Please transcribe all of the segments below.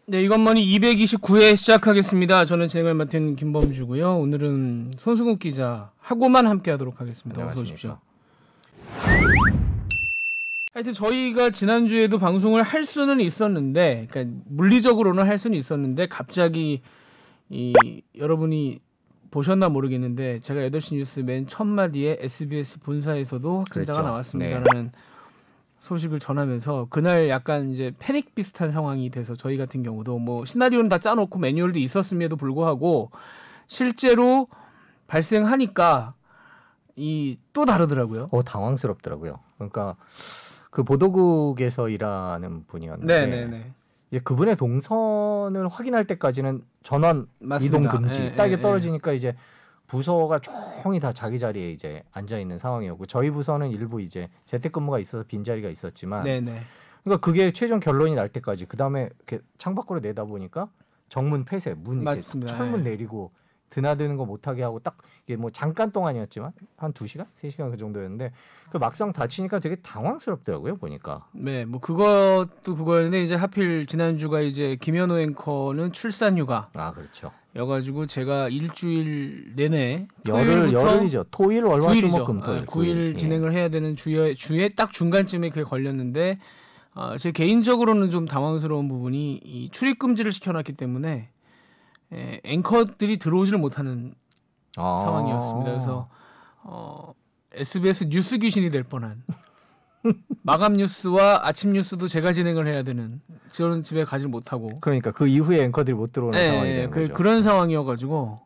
네, 이것만이 229회 시작하겠습니다. 저는 진행을 맡은 김범주고요. 오늘은 손승욱 기자하고만 함께하도록 하겠습니다. 어서 오십시오. 하여튼 저희가 지난주에도 방송을 할 수는 있었는데, 그러니까 물리적으로는 할 수는 있었는데 갑자기 여러분이 보셨나 모르겠는데 제가 8시 뉴스 맨 첫 마디에 SBS 본사에서도 확진자가 그렇죠. 나왔습니다라는 네. 소식을 전하면서 그날 약간 이제 패닉 비슷한 상황이 돼서 저희 같은 경우도 뭐 시나리오는 다 짜놓고 매뉴얼도 있었음에도 불구하고 실제로 발생하니까 또 다르더라고요. 당황스럽더라고요. 그러니까 그 보도국에서 일하는 분이었는데 네네네. 그분의 동선을 확인할 때까지는 전원 맞습니다. 이동 금지. 예, 딱 이게 예, 떨어지니까 이제 부서가 조용히 다 자기 자리에 이제 앉아 있는 상황이었고 저희 부서는 일부 이제 재택근무가 있어서 빈 자리가 있었지만, 네네. 그러니까 그게 최종 결론이 날 때까지 그 다음에 이렇게 창밖으로 내다 보니까 정문 폐쇄, 문 이렇게 철문 내리고 드나드는 거 못하게 하고 딱 이게 뭐 잠깐 동안이었지만 한 2시간, 3시간 그 정도였는데 그 막상 닫히니까 되게 당황스럽더라고요 보니까. 네, 뭐 그것도 그거였는데 이제 하필 지난주가 이제 김현우 앵커는 출산휴가. 그렇죠. 여가지고 제가 일주일 내내 열흘이죠. 토일, 월화, 수목, 금, 토일. 9일 진행을 해야 되는 주에 딱 중간쯤에 그게 걸렸는데 제 개인적으로는 좀 당황스러운 부분이 이 출입 금지를 시켜놨기 때문에 앵커들이 들어오지를 못하는 상황이었습니다. 그래서 SBS 뉴스 귀신이 될 뻔한 마감 뉴스와 아침 뉴스도 제가 진행을 해야 되는, 저는 집에 가지 못하고, 그러니까 그 이후에 앵커들이 못 들어오는 상황이 되는 거죠. 그런 상황이어가지고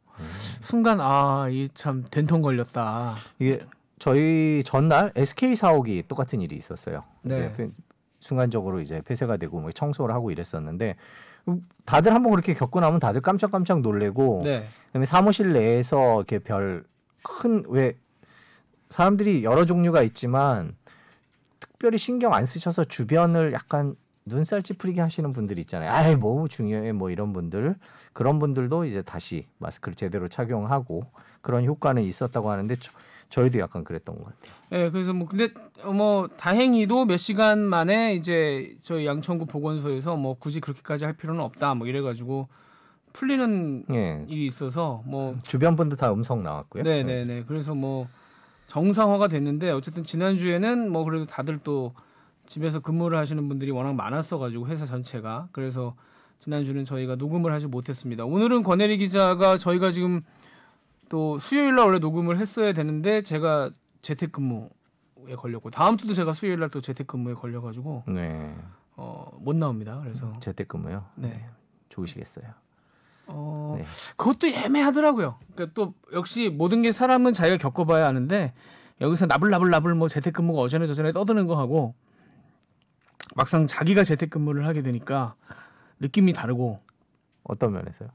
순간 이 참 된통 걸렸다. 이게 저희 전날 SK 사옥이 똑같은 일이 있었어요. 네. 이제 순간적으로 이제 폐쇄가 되고 뭐 청소를 하고 이랬었는데 다들 한번 그렇게 겪고 나면 다들 깜짝깜짝 놀래고, 네. 그다음에 사무실 내에서 이렇게 왜 사람들이 여러 종류가 있지만 특별히 신경 안 쓰셔서 주변을 약간 눈살 찌푸리게 하시는 분들이 있잖아요. 뭐 중요해 뭐 이런 분들, 그런 분들도 이제 다시 마스크를 제대로 착용하고 그런 효과는 있었다고 하는데 저희도 약간 그랬던 것 같아요. 네, 그래서 근데 다행히도 몇 시간 만에 이제 저희 양천구 보건소에서 뭐 굳이 그렇게까지 할 필요는 없다 뭐 이래가지고 풀리는 일이 있어서 주변 분들 다 음성 나왔고요. 네네네. 그래서 정상화가 됐는데 어쨌든 지난주에는 그래도 다들 또 집에서 근무를 하시는 분들이 워낙 많았어가지고 회사 전체가, 그래서 지난주는 저희가 녹음을 하지 못했습니다. 오늘은 권혜리 기자가 저희가 지금 또 수요일날 원래 녹음을 했어야 되는데 제가 재택근무에 걸렸고 다음 주도 제가 수요일날 또 재택근무에 걸려가지고 못 나옵니다. 그래서 재택근무요? 네. 좋으시겠어요. 그것도 애매하더라고요. 그러니까 또 역시 모든 게 사람은 자기가 겪어봐야 아는데 여기서 나불나불 재택근무가 어제네 저전에 떠드는 거 하고 막상 자기가 재택근무를 하게 되니까 느낌이 다르고. 어떤 면에서요?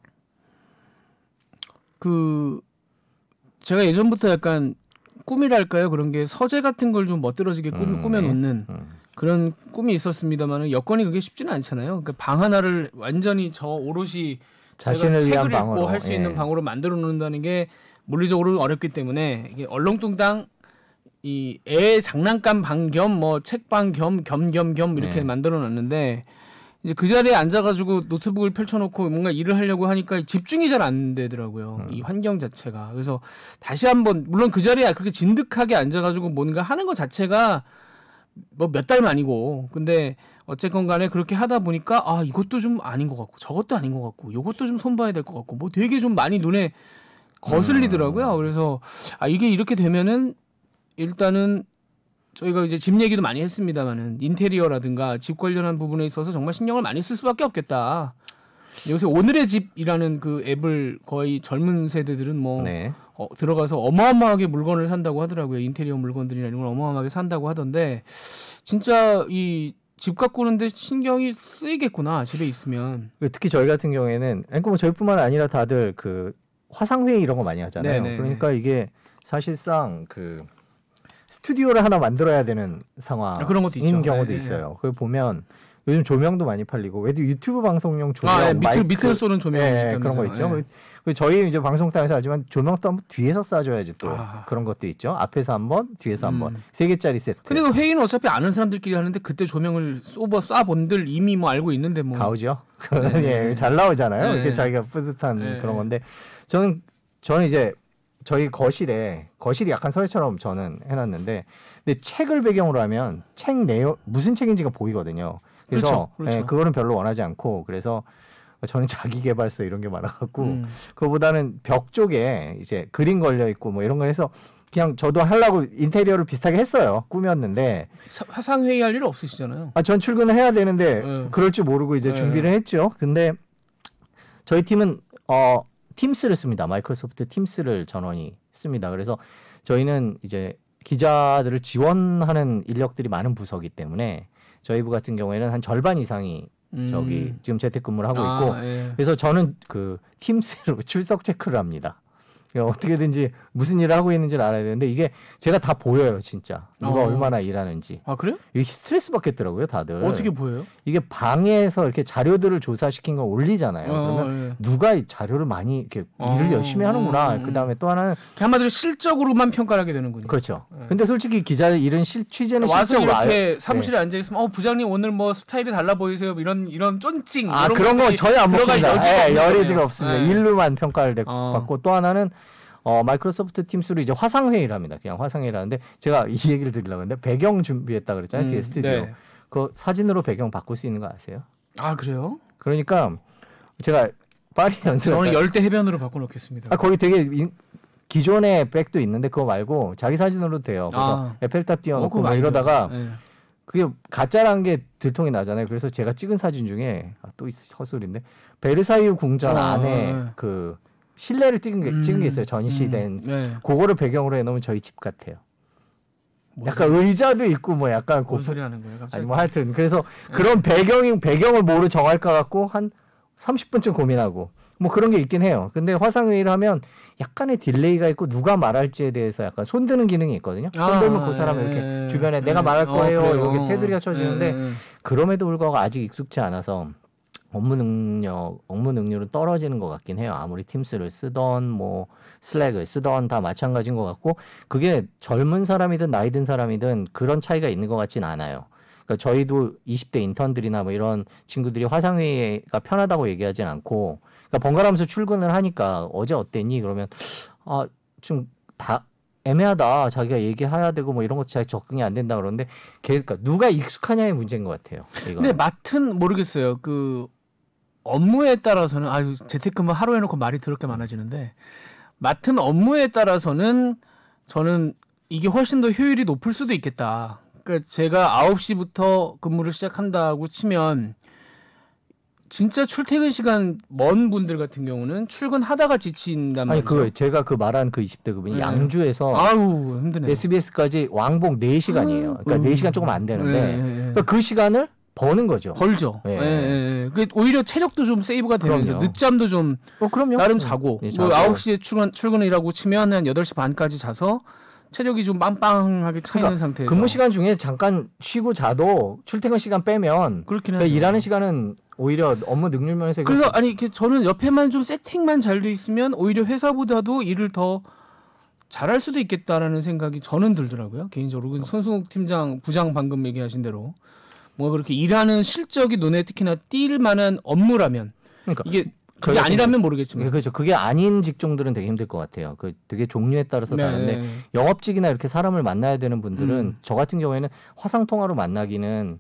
제가 예전부터 약간 꿈이랄까요? 그런 게 서재 같은 걸 좀 멋들어지게 꾸며놓는 그런 꿈이 있었습니다만 여건이 그게 쉽지는 않잖아요. 그러니까 방 하나를 완전히 오롯이 자신을 제가 위한 책을 방으로 읽고 할 수 있는 방으로 만들어 놓는다는 게 물리적으로 어렵기 때문에 이게 얼렁뚱땅 애 장난감 방 겸 책방 겸 이렇게 만들어 놨는데 이제 그 자리에 앉아가지고 노트북을 펼쳐놓고 뭔가 일을 하려고 하니까 집중이 잘 안 되더라고요. 이 환경 자체가. 그래서 다시 한번 물론 그 자리에 그렇게 진득하게 앉아가지고 뭔가 하는 것 자체가 몇 달 만이고, 근데 어쨌건 간에 그렇게 하다 보니까 이것도 좀 아닌 것 같고 저것도 아닌 것 같고 요것도 좀 손봐야 될 것 같고 되게 좀 많이 눈에 거슬리더라고요. 그래서 이게 이렇게 되면은 일단은 저희가 이제 집 얘기도 많이 했습니다만은 인테리어라든가 집 관련한 부분에 있어서 정말 신경을 많이 쓸 수밖에 없겠다. 요새 오늘의 집이라는 그 앱을 거의 젊은 세대들은 들어가서 어마어마하게 물건을 산다고 하더라고요. 인테리어 물건들이나 이런 걸 어마어마하게 산다고 하던데 진짜 이 집 가꾸는데 신경이 쓰이겠구나 집에 있으면. 특히 저희 같은 경우에는 저희뿐만 아니라 다들 화상회의 이런 거 많이 하잖아요. 네네. 그러니까 이게 사실상 스튜디오를 하나 만들어야 되는 상황인 그런 것도 있죠. 경우도 있어요. 그걸 보면 요즘 조명도 많이 팔리고 왜도 유튜브 방송용 조명 밑으로 쏘는 조명 그런 거 있죠. 저희 이제 방송탕에서 알지만 조명도 한번 뒤에서 쏴줘야지 또 그런 것도 있죠. 앞에서 한번, 뒤에서 한번 3개짜리 세트. 근데 회의는 어차피 아는 사람들끼리 하는데 그때 조명을 쏴본들 이미 알고 있는데 가오죠. 예, 잘 나오잖아요. 네. 이렇게 자기가 뿌듯한 네. 그런 건데 저는 이제 저희 거실이 약간 서예처럼 저는 해놨는데 근데 책을 배경으로 하면 책 내용 무슨 책인지가 보이거든요. 그래서 그렇죠. 예, 그거는 별로 원하지 않고 그래서 저는 자기계발서 이런 게 많아갖고 그거보다는 벽 쪽에 이제 그림 걸려 있고 뭐 이런 걸 해서 그냥 저도 하려고 인테리어를 비슷하게 했어요. 꾸몄는데 화상 회의할 일 없으시잖아요. 전 출근을 해야 되는데 네. 그럴 줄 모르고 이제 네. 준비를 했죠. 근데 저희 팀은 팀스를 씁니다. 마이크로소프트 팀스를 전원이 씁니다. 그래서 저희는 이제 기자들을 지원하는 인력들이 많은 부서이기 때문에 저희 부 같은 경우에는 한 절반 이상이 저기 지금 재택근무를 하고 있고 예. 그래서 저는 그 팀스로 출석 체크를 합니다. 어떻게든지 무슨 일을 하고 있는지를 알아야 되는데 이게 제가 다 보여요, 진짜. 누가 얼마나 일하는지. 아, 그래요? 이게 스트레스 받겠더라고요, 다들. 어떻게 보여요? 이게 방에서 이렇게 자료들을 조사시킨 걸 올리잖아요. 그러면 예. 누가 이 자료를 많이 이렇게 일을 열심히 하는구나. 그다음에 또 하나는 한마디로 실적으로만 평가를 하게 되는군요. 그렇죠. 근데 솔직히 기자의 일은 취재는 와서 실적으로 이렇게 사무실에 앉아 있으면 부장님 오늘 뭐 스타일이 달라 보이세요. 이런 쫀찡 그런 거 전혀 안 들어갈 먹힙니다. 여지가 여지가 없습니다. 일로만 평가를 받고 또 하나는 마이크로소프트 팀스로 이제 화상 회의를 합니다. 그냥 화상 회의를 하는데 제가 이 얘기를 드리려고 했는데 배경 준비했다 그랬잖아요. 뒤에 스튜디오. 네. 그 사진으로 배경 바꿀 수 있는 거 아세요? 아, 그래요? 그러니까 제가 파리 연습 저는 열대 해변으로 바꿔놓겠습니다. 거기 되게 기존의 백도 있는데 그거 말고 자기 사진으로도 돼요. 그래서 에펠탑 띄워놓고 막 이러다가 그게 가짜라는 게 들통이 나잖아요. 그래서 제가 찍은 사진 중에 또 헛소리인데 베르사유 궁전 안에 그 실내를 찍은 게 있어요. 전시된 그거를 배경으로 해놓으면 저희 집 같아요. 약간 의자도 있고 뭐 약간 뭔 소리 하는 거예요? 갑자기? 아니 뭐 하여튼 그래서 그런 배경을 뭐로 정할까 갖고 한 30분쯤 고민하고 뭐 그런 게 있긴 해요. 근데 화상회의를 하면 약간의 딜레이가 있고 누가 말할지에 대해서 약간 손드는 기능이 있거든요. 손들면 그 사람은 이렇게 주변에 내가 말할 거예요. 이렇게 테두리가 쳐지는데 그럼에도 불구하고 아직 익숙치 않아서 업무 능률은 떨어지는 것 같긴 해요. 아무리 팀스를 쓰던 뭐 슬랙을 쓰던 다 마찬가지인 것 같고 그게 젊은 사람이든 나이 든 사람이든 그런 차이가 있는 것 같진 않아요. 그러니까 저희도 20대 인턴들이나 뭐 이런 친구들이 화상회의가 편하다고 얘기하진 않고 그러니까 번갈아가면서 출근을 하니까 어제 어땠니? 그러면 좀 다 애매하다. 자기가 얘기해야 되고 뭐 이런 것 잘 적응이 안 된다 그러는데 그러니까 누가 익숙하냐의 문제인 것 같아요. 근데 맡은 모르겠어요. 그 업무에 따라서는 재테크만 하루 해놓고 말이 더럽게 많아지는데 맡은 업무에 따라서는 저는 이게 훨씬 더 효율이 높을 수도 있겠다. 그러니까 제가 9시부터 근무를 시작한다고 치면 진짜 출퇴근 시간 먼 분들 같은 경우는 출근하다가 지친단 말이죠. 제가 그 말한 그 20대 그분이 양주에서 힘드네요. SBS까지 왕복 4시간이에요. 그러니까 4시간 조금 안 되는데 그러니까 그 시간을 버는 거죠. 벌죠. 오히려 체력도 좀 세이브가 되면서 늦잠도 좀 그럼요. 나름 자고 뭐 9시에 출근이라고 치면 한 8시 반까지 자서 체력이 좀 빵빵하게 차 있는 상태에서 근무 시간 중에 잠깐 쉬고 자도 출퇴근 시간 빼면 그렇긴 하죠. 일하는 시간은 오히려 업무 능률 면에서 그래서 저는 옆에만 좀 세팅만 잘 돼 있으면 오히려 회사보다도 일을 더 잘할 수도 있겠다라는 생각이 저는 들더라고요. 개인적으로 손승욱 팀장 부장 방금 얘기하신 대로 뭐 그렇게 일하는 실적이 눈에 특히나 띌 만한 업무라면 이게 그게 아니라면 모르겠지만 그렇죠. 그게 아닌 직종들은 되게 힘들 것 같아요. 그 되게 종류에 따라서 다른데 영업직이나 이렇게 사람을 만나야 되는 분들은 저 같은 경우에는 화상 통화로 만나기는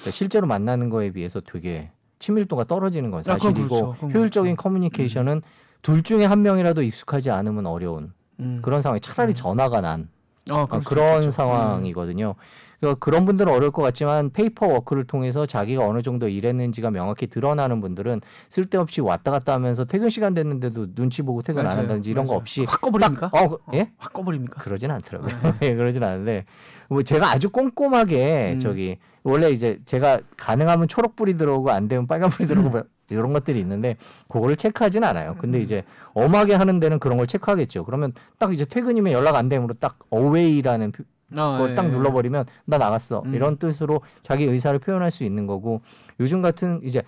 실제로 만나는 거에 비해서 되게 친밀도가 떨어지는 건 사실이고 효율적인 커뮤니케이션은 둘 중에 한 명이라도 익숙하지 않으면 어려운 그런 상황이 차라리 전화가 난 그런 상황이거든요. 그런 분들은 어려울 것 같지만 페이퍼 워크를 통해서 자기가 어느 정도 일했는지가 명확히 드러나는 분들은 쓸데없이 왔다 갔다 하면서 퇴근 시간 됐는데도 눈치 보고 퇴근 안 한다든지 이런 거 없이 확 꺼버립니까? 예? 확 꺼버립니까? 그러진 않더라고요. 그러진 않은데 뭐 제가 아주 꼼꼼하게 원래 이제 제가 가능하면 초록불이 들어오고 안 되면 빨간불이 들어오고 이런 것들이 있는데 그거를 체크하진 않아요. 근데 이제 엄하게 하는 데는 그런 걸 체크하겠죠. 그러면 딱 이제 퇴근이면 연락 안 되므로 딱 어웨이라는 그걸 딱 눌러버리면 나 나갔어 이런 뜻으로 자기 의사를 표현할 수 있는 거고 요즘 같은 이제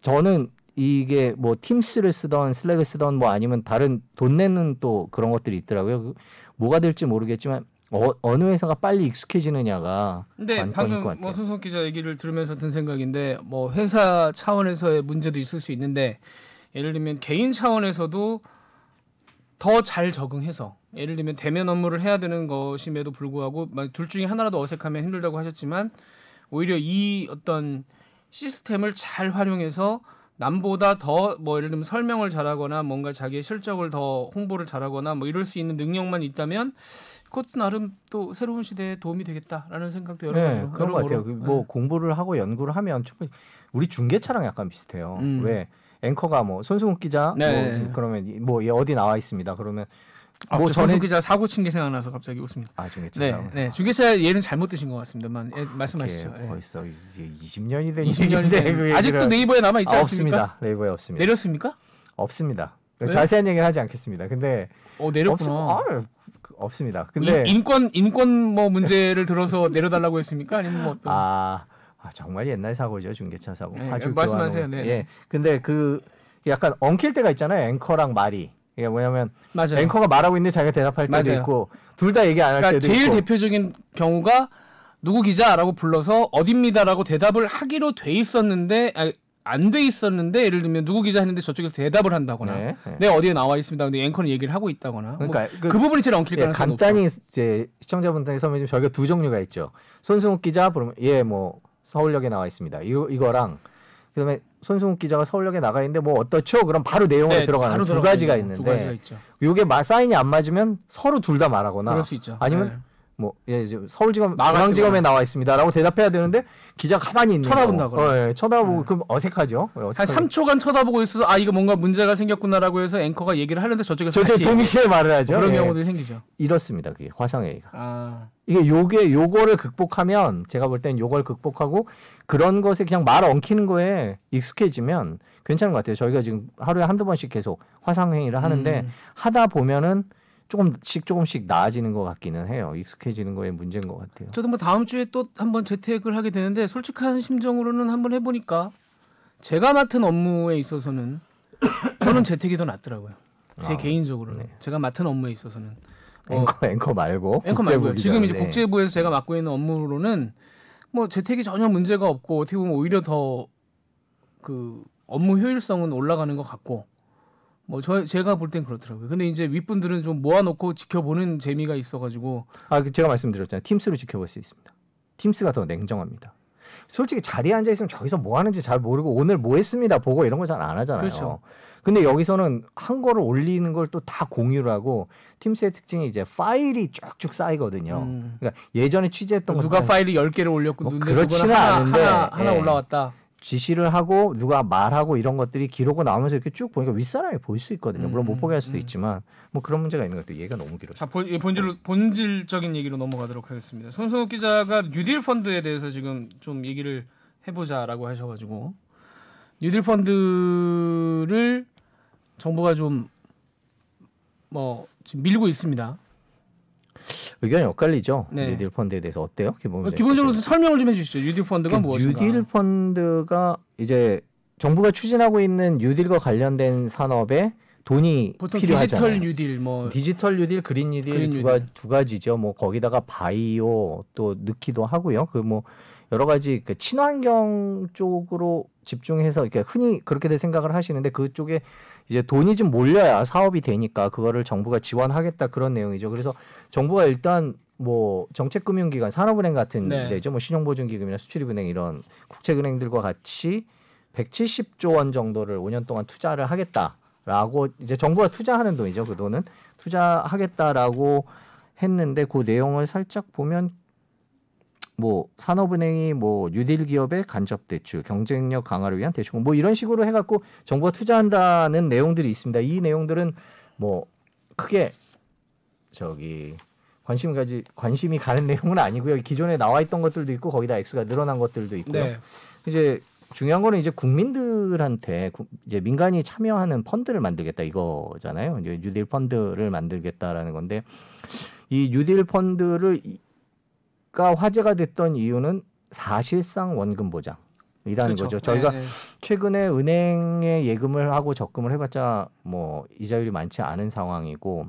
저는 이게 뭐 팀스를 쓰던 슬랙을 쓰던 뭐 아니면 다른 돈 내는 또 그런 것들이 있더라고요. 뭐가 될지 모르겠지만 어느 회사가 빨리 익숙해지느냐가 근데 관건일 것 방금 같아요. 뭐 손석 기자 얘기를 들으면서 든 생각인데 뭐 회사 차원에서의 문제도 있을 수 있는데 예를 들면 개인 차원에서도 더 잘 적응해서 예를 들면 대면 업무를 해야 되는 것임에도 불구하고 둘 중에 하나라도 어색하면 힘들다고 하셨지만 오히려 이 어떤 시스템을 잘 활용해서 남보다 더 뭐 예를 들면 설명을 잘하거나 뭔가 자기의 실적을 더 홍보를 잘하거나 뭐 이럴 수 있는 능력만 있다면 그것도 나름 또 새로운 시대에 도움이 되겠다라는 생각도 여러 가지로 그런 것 같아요. 여러모로. 뭐 공부를 하고 연구를 하면 충분히 우리 중계차랑 약간 비슷해요. 왜 앵커가 뭐 손승욱 기자 네. 뭐 그러면 뭐 얘 어디 나와 있습니다. 그러면 뭐 손석 기자 사고 친 게 생각나서 갑자기 웃습니다. 아 중계차. 네, 중계차 예는 잘못 드신 것 같습니다만 말씀하시죠. 벌써 이제 20년이 된 20년이 된 아직도 네이버에 남아 있지 않습니까? 없습니다. 네이버에 없습니다. 내렸습니까? 없습니다. 네? 자세한 얘기는 하지 않겠습니다. 근데 내렸구나. 없습니다. 근데 인권 뭐 문제를 들어서 내려달라고 했습니까? 아니면 뭐 어떤... 정말 옛날 사고죠. 중계차 사고. 네, 말씀하세요. 네. 예. 근데 그 약간 엉킬 때가 있잖아요. 앵커랑 말이. 이게 뭐냐면 맞아요. 앵커가 말하고 있는데 자기가 대답할 때도 맞아요. 있고 둘 다 얘기 안 할 때도 제일 있고. 대표적인 경우가 누구 기자라고 불러서 어딥니다라고 대답을 하기로 돼 있었는데 안 돼 있었는데 예를 들면 누구 기자 했는데 저쪽에서 대답을 한다거나 네, 어디에 나와 있습니다. 근데 앵커는 얘기를 하고 있다거나 그러니까 그 부분이 제일 엉킬 가능성이 높죠. 간단히 이제 시청자분들에게 설명해 저희가 두 종류가 있죠. 손승욱 기자 그러면 뭐 서울역에 나와 있습니다. 이거랑 그다음에 손승욱 기자가 서울역에 나가 있는데 뭐 어떻죠? 그럼 바로 내용으로 들어가는 두 가지가 있는데 두 가지가 있죠. 요게 사인이 안 맞으면 서로 둘 다 말하거나 그럴 수 있죠. 아니면 뭐 서울지검 중앙지검에 나와 있습니다라고 대답해야 되는데 기자 가만히 있는 쳐다본다거나. 쳐다보고 그럼 어색하죠. 한 3초간 쳐다보고 있어서 이거 뭔가 문제가 생겼구나라고 해서 앵커가 얘기를 하는데 저쪽에서 같이 동시에 말을 하죠. 그런 경우도 생기죠. 이렇습니다. 그게 화상회의가. 이게 요거를 극복하면 제가 볼 땐 요걸 극복하고 그런 것에 그냥 말 엉키는 거에 익숙해지면 괜찮은 것 같아요. 저희가 지금 하루에 한두 번씩 계속 화상회의를 하는데 하다 보면은 조금씩 나아지는 것 같기는 해요. 익숙해지는 거에 문제인 것 같아요. 저도 뭐 다음 주에 또 한번 재택을 하게 되는데 솔직한 심정으로는 한번 해보니까 제가 맡은 업무에 있어서는 저는 재택이 더 낫더라고요. 제 개인적으로는 제가 맡은 업무에 있어서는 앵커 말고요. 지금 이제 국제부에서 제가 맡고 있는 업무로는 뭐 재택이 전혀 문제가 없고 어떻게 보면 오히려 더 그 업무 효율성은 올라가는 것 같고. 뭐 제가 볼 땐 그렇더라고요. 근데 이제 윗분들은 좀 모아놓고 지켜보는 재미가 있어가지고 제가 말씀드렸잖아요. 팀스로 지켜볼 수 있습니다. 팀스가 더 냉정합니다. 솔직히 자리에 앉아 있으면 저기서 뭐 하는지 잘 모르고 오늘 뭐 했습니다 보고 이런 거 잘 안 하잖아요. 그렇죠. 근데 여기서는 한 거를 올리는 걸 또 다 공유를 하고 팀스의 특징이 이제 파일이 쭉쭉 쌓이거든요. 그러니까 예전에 취재했던 누가 파일이 10개를 올렸고 뭐 그렇지는 않은데 하나 올라왔다. 지시를 하고 누가 말하고 이런 것들이 기록으로 나오면서 이렇게 쭉 보니까 윗사람이 보일 수 있거든요. 물론 못 보게 할 수도 있지만 뭐 그런 문제가 있는 것 같아요. 얘가 너무 길어서. 자, 본질적인 얘기로 넘어가도록 하겠습니다. 손승욱 기자가 뉴딜 펀드에 대해서 지금 좀 얘기를 해보자라고 하셔가지고 뉴딜 펀드를 정부가 좀 뭐 지금 밀고 있습니다. 의견이 엇갈리죠. 뉴딜 펀드에 대해서 어때요? 기본적으로 설명을 좀 해주시죠. 뉴딜 펀드가 무엇인가? 뉴딜 펀드가 이제 정부가 추진하고 있는 뉴딜과 관련된 산업에 돈이 보통 필요하잖아요. 디지털 뉴딜, 그린 뉴딜 두 가지죠. 뭐 거기다가 바이오 또 넣기도 하고요. 그 뭐 여러 가지 그 친환경 쪽으로 집중해서 이렇게 흔히 그렇게들 생각을 하시는데 그쪽에 이제 돈이 좀 몰려야 사업이 되니까 그거를 정부가 지원하겠다 그런 내용이죠. 그래서 정부가 일단 뭐 정책금융기관, 산업은행 같은 데죠. 뭐 신용보증기금이나 수출입은행 이런 국책은행들과 같이 170조 원 정도를 5년 동안 투자를 하겠다라고 이제 정부가 투자하는 돈이죠. 그 돈은 투자하겠다라고 했는데 그 내용을 살짝 보면 뭐 산업은행이 뭐 뉴딜 기업의 간접 대출, 경쟁력 강화를 위한 대출 뭐 이런 식으로 해갖고 정부가 투자한다는 내용들이 있습니다. 이 내용들은 뭐 크게 관심이 가는 내용은 아니고요. 기존에 나와 있던 것들도 있고 거기다 액수가 늘어난 것들도 있고요. 이제 중요한 거는 이제 국민들한테 이제 민간이 참여하는 펀드를 만들겠다 이거잖아요. 이제 뉴딜 펀드를 만들겠다라는 건데 이 뉴딜 펀드를 가 화제가 됐던 이유는 사실상 원금 보장이라는 거죠. 저희가 최근에 은행에 예금을 하고 적금을 해봤자 뭐 이자율이 많지 않은 상황이고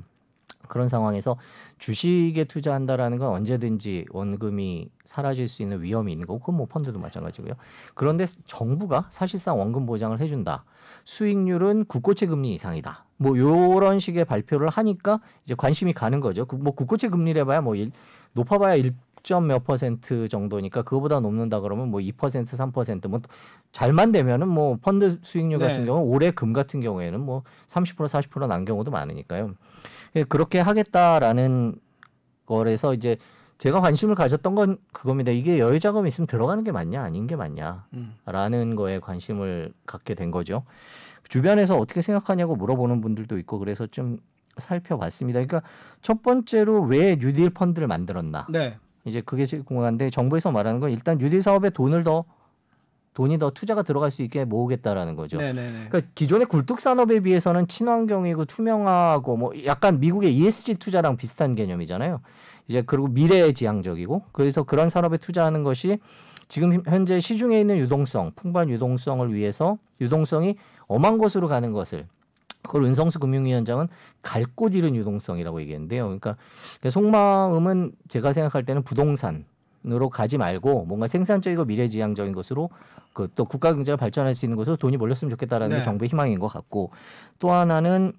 그런 상황에서 주식에 투자한다라는 건 언제든지 원금이 사라질 수 있는 위험이 있는 거고, 그건 뭐 펀드도 마찬가지고요. 그런데 정부가 사실상 원금 보장을 해준다. 수익률은 국고채 금리 이상이다. 뭐 요런 식의 발표를 하니까 이제 관심이 가는 거죠. 뭐 국고채 금리를 해봐야 뭐 높아봐야 1점 몇 % 정도니까 그거보다 높는다 그러면 뭐 2% 3% 뭐 잘만 되면은 뭐 펀드 수익률 같은 경우 올해 금 같은 경우에는 뭐 30% 40% 난 경우도 많으니까요. 그렇게 하겠다라는 거라서 이제 제가 관심을 가졌던 건 그겁니다. 이게 여유 자금이 있으면 들어가는 게 맞냐 아닌 게 맞냐라는 거에 관심을 갖게 된 거죠. 주변에서 어떻게 생각하냐고 물어보는 분들도 있고 그래서 좀 살펴봤습니다. 그러니까 첫 번째로 왜 뉴딜 펀드를 만들었나? 네. 이제 그게 제일 궁금한데 정부에서 말하는 건 일단 뉴딜 사업에 돈이 더 투자가 들어갈 수 있게 모으겠다라는 거죠. 네네네. 그러니까 기존의 굴뚝 산업에 비해서는 친환경이고 투명하고 뭐 약간 미국의 ESG 투자랑 비슷한 개념이잖아요. 이제 그리고 미래지향적이고 그래서 그런 산업에 투자하는 것이 지금 현재 시중에 있는 유동성, 풍부한 유동성을 위해서 유동성이 엄한 곳으로 가는 것을 그걸 은성수 금융위원장은 갈 곳 잃은 유동성이라고 얘기했는데요. 그러니까 속마음은 제가 생각할 때는 부동산으로 가지 말고 뭔가 생산적이고 미래지향적인 것으로 그 또 국가 경제가 발전할 수 있는 곳으로 돈이 몰렸으면 좋겠다라는 게 정부의 희망인 것 같고 또 하나는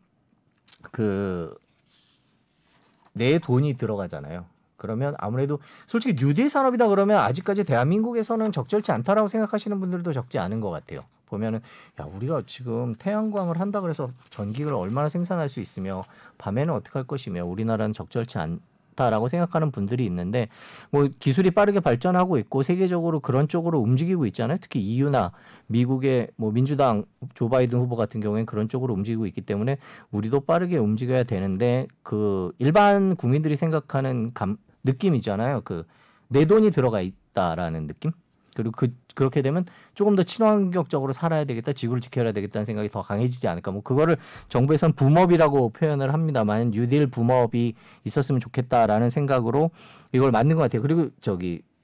내 돈이 들어가잖아요. 그러면 아무래도 솔직히 뉴딜 산업이다 그러면 아직까지 대한민국에서는 적절치 않다라고 생각하시는 분들도 적지 않은 것 같아요. 보면은 야 우리가 지금 태양광을 한다 그래서 전기를 얼마나 생산할 수 있으며 밤에는 어떻게 할 것이며 우리나라는 적절치 않다라고 생각하는 분들이 있는데 뭐 기술이 빠르게 발전하고 있고 세계적으로 그런 쪽으로 움직이고 있잖아요. 특히 EU나 미국의 뭐 민주당 조 바이든 후보 같은 경우에는 그런 쪽으로 움직이고 있기 때문에 우리도 빠르게 움직여야 되는데 그 일반 국민들이 생각하는 느낌이잖아요. 그 내 돈이 들어가 있다라는 느낌. 그리고 그렇게 되면 조금 더 친환경적으로 살아야 되겠다, 지구를 지켜야 되겠다는 생각이 더 강해지지 않을까. 뭐 그거를 정부에서는 붐업이라고 표현을 합니다만 뉴딜 붐업이 있었으면 좋겠다라는 생각으로 이걸 만든 것 같아요. 그리고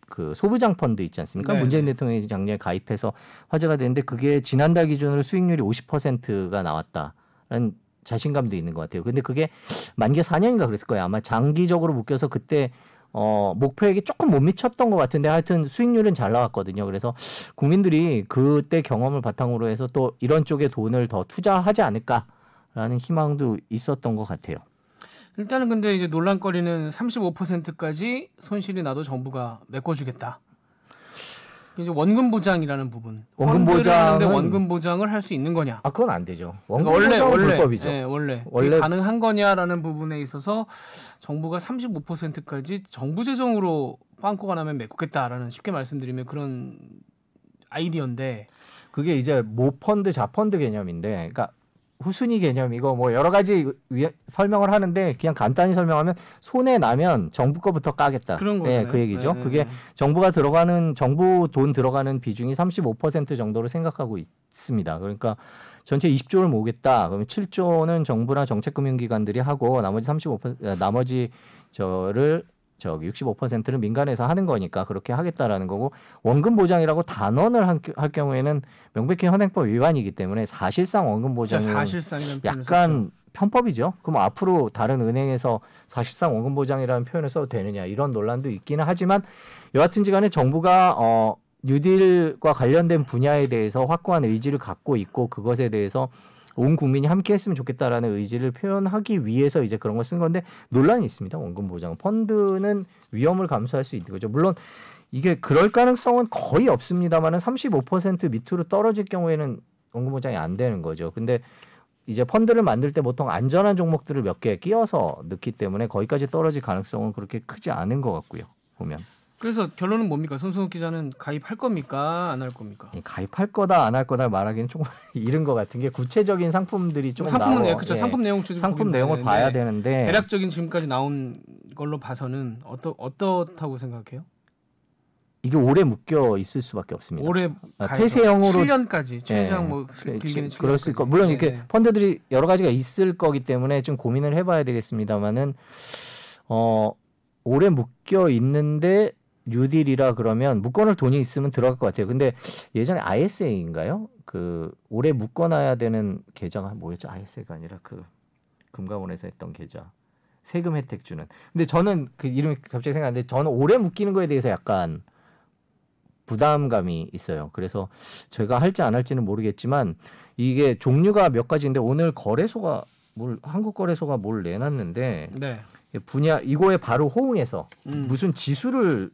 그 소부장 펀드 있지 않습니까? 네. 문재인 대통령이 작년에 가입해서 화제가 됐는데 그게 지난달 기준으로 수익률이 50%가 나왔다라는 자신감도 있는 것 같아요. 근데 그게 만기 4년인가 그랬을 거예요. 아마 장기적으로 묶여서 그때 목표액이 조금 못 미쳤던 것 같은데 하여튼 수익률은 잘 나왔거든요. 그래서 국민들이 그때 경험을 바탕으로 해서 또 이런 쪽에 돈을 더 투자하지 않을까라는 희망도 있었던 것 같아요. 일단은 근데 이제 논란거리는 35%까지 손실이 나도 정부가 메꿔주겠다. 이제 원금 보장이라는 부분. 원금 보장은 원금 보장을 할 수 있는 거냐? 아 그건 안 되죠. 원금 그러니까 보장은 불법이죠. 네, 원래 가능한 거냐라는 부분에 있어서 정부가 35%까지 정부 재정으로 빵꾸가 나면 메꾸겠다라는 쉽게 말씀드리면 그런 아이디어인데 그게 이제 모펀드 자펀드 개념인데, 그러니까 후순위 개념이고 뭐 여러 가지 설명을 하는데 그냥 간단히 설명하면 손해 나면 정부 거부터 까겠다. 그런 거죠. 네, 그 얘기죠. 그게 정부 돈 들어가는 비중이 35% 정도로 생각하고 있습니다. 그러니까 전체 20조를 모으겠다. 그러면 7조는 정부나 정책금융기관들이 하고 나머지 65%를 민간에서 하는 거니까 그렇게 하겠다라는 거고 원금 보장이라고 단언을 할 경우에는 명백히 현행법 위반이기 때문에 사실상 원금 보장은 약간 편법이죠. 그럼 앞으로 다른 은행에서 사실상 원금 보장이라는 표현을 써도 되느냐 이런 논란도 있기는 하지만 여하튼지 간에 정부가 뉴딜과 관련된 분야에 대해서 확고한 의지를 갖고 있고 그것에 대해서 온 국민이 함께 했으면 좋겠다라는 의지를 표현하기 위해서 이제 그런 걸 쓴 건데 논란이 있습니다. 원금 보장. 펀드는 위험을 감수할 수 있는 거죠. 물론 이게 그럴 가능성은 거의 없습니다만은 35% 밑으로 떨어질 경우에는 원금 보장이 안 되는 거죠. 근데 이제 펀드를 만들 때 보통 안전한 종목들을 몇 개 끼워서 넣기 때문에 거기까지 떨어질 가능성은 그렇게 크지 않은 것 같고요. 보면. 그래서 결론은 뭡니까? 손승욱 기자는 가입할 겁니까? 안 할 겁니까? 가입할 거다 안 할 거다 말하기는 조금 이른 것 같은 게 구체적인 상품들이 조금 그렇죠. 상품 내용을 봐야 되는데 대략적인 지금까지 나온 걸로 봐서는 어떻다고 생각해요? 이게 오래 묶여 있을 수밖에 없습니다. 올해 폐쇄형으로 7년까지 최장 뭐 길게는 7년까지. 그럴 수 있고 물론 이렇게 펀드들이 여러 가지가 있을 거기 때문에 좀 고민을 해봐야 되겠습니다만은 오래 묶여 있는데 뉴딜이라 그러면 묶어놓을 돈이 있으면 들어갈 것 같아요. 근데 예전에 ISA인가요? 그 오래 묶어놔야 되는 계좌가 뭐였죠? ISA가 아니라 그 금감원에서 했던 계좌 세금 혜택 주는. 근데 저는 그 이름이 갑자기 생각나는데 저는 오래 묶이는 거에 대해서 약간 부담감이 있어요. 그래서 제가 할지 안 할지는 모르겠지만 이게 종류가 몇 가지인데 오늘 거래소가 한국거래소가 뭘 내놨는데 네. 분야 이거에 바로 호응해서 무슨 지수를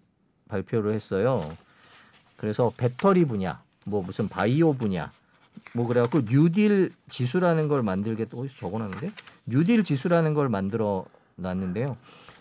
발표를 했어요. 그래서 배터리 분야, 뭐 무슨 바이오 분야, 뭐 그래갖고 뉴딜 지수라는 걸 만들겠다고 적어놨는데 뉴딜 지수라는 걸 만들어 놨는데요.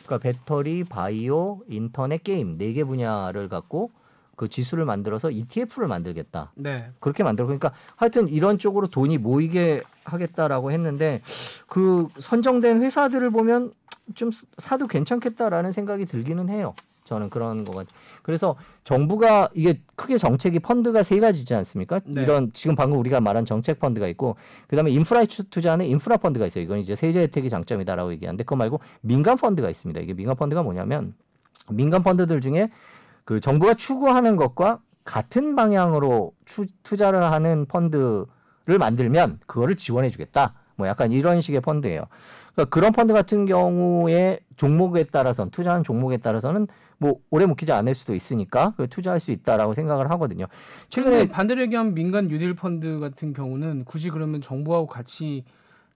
그러니까 배터리, 바이오, 인터넷, 게임 4개 분야를 갖고 그 지수를 만들어서 ETF를 만들겠다. 네. 그렇게 만들어. 그러니까 하여튼 이런 쪽으로 돈이 모이게 하겠다라고 했는데 그 선정된 회사들을 보면 좀 사도 괜찮겠다라는 생각이 들기는 해요. 저는 그런 거 같아요. 그래서 정부가 이게 크게 정책이 펀드가 3가지지 않습니까? 네. 이런 지금 방금 우리가 말한 정책 펀드가 있고 그다음에 인프라에 투자하는 인프라 펀드가 있어요. 이건 이제 세제 혜택이 장점이다라고 얘기하는데 그거 말고 민간 펀드가 있습니다. 이게 민간 펀드가 뭐냐면 민간 펀드들 중에 그 정부가 추구하는 것과 같은 방향으로 투자를 하는 펀드를 만들면 그거를 지원해 주겠다. 뭐 약간 이런 식의 펀드예요. 그러니까 그런 펀드 같은 경우에 종목에 따라서는 투자하는 종목에 따라서는 뭐 오래 묵히지 않을 수도 있으니까 투자할 수 있다라고 생각을 하거든요. 최근에 반대로 얘기하면 민간 뉴딜 펀드 같은 경우는 굳이 그러면 정부하고 같이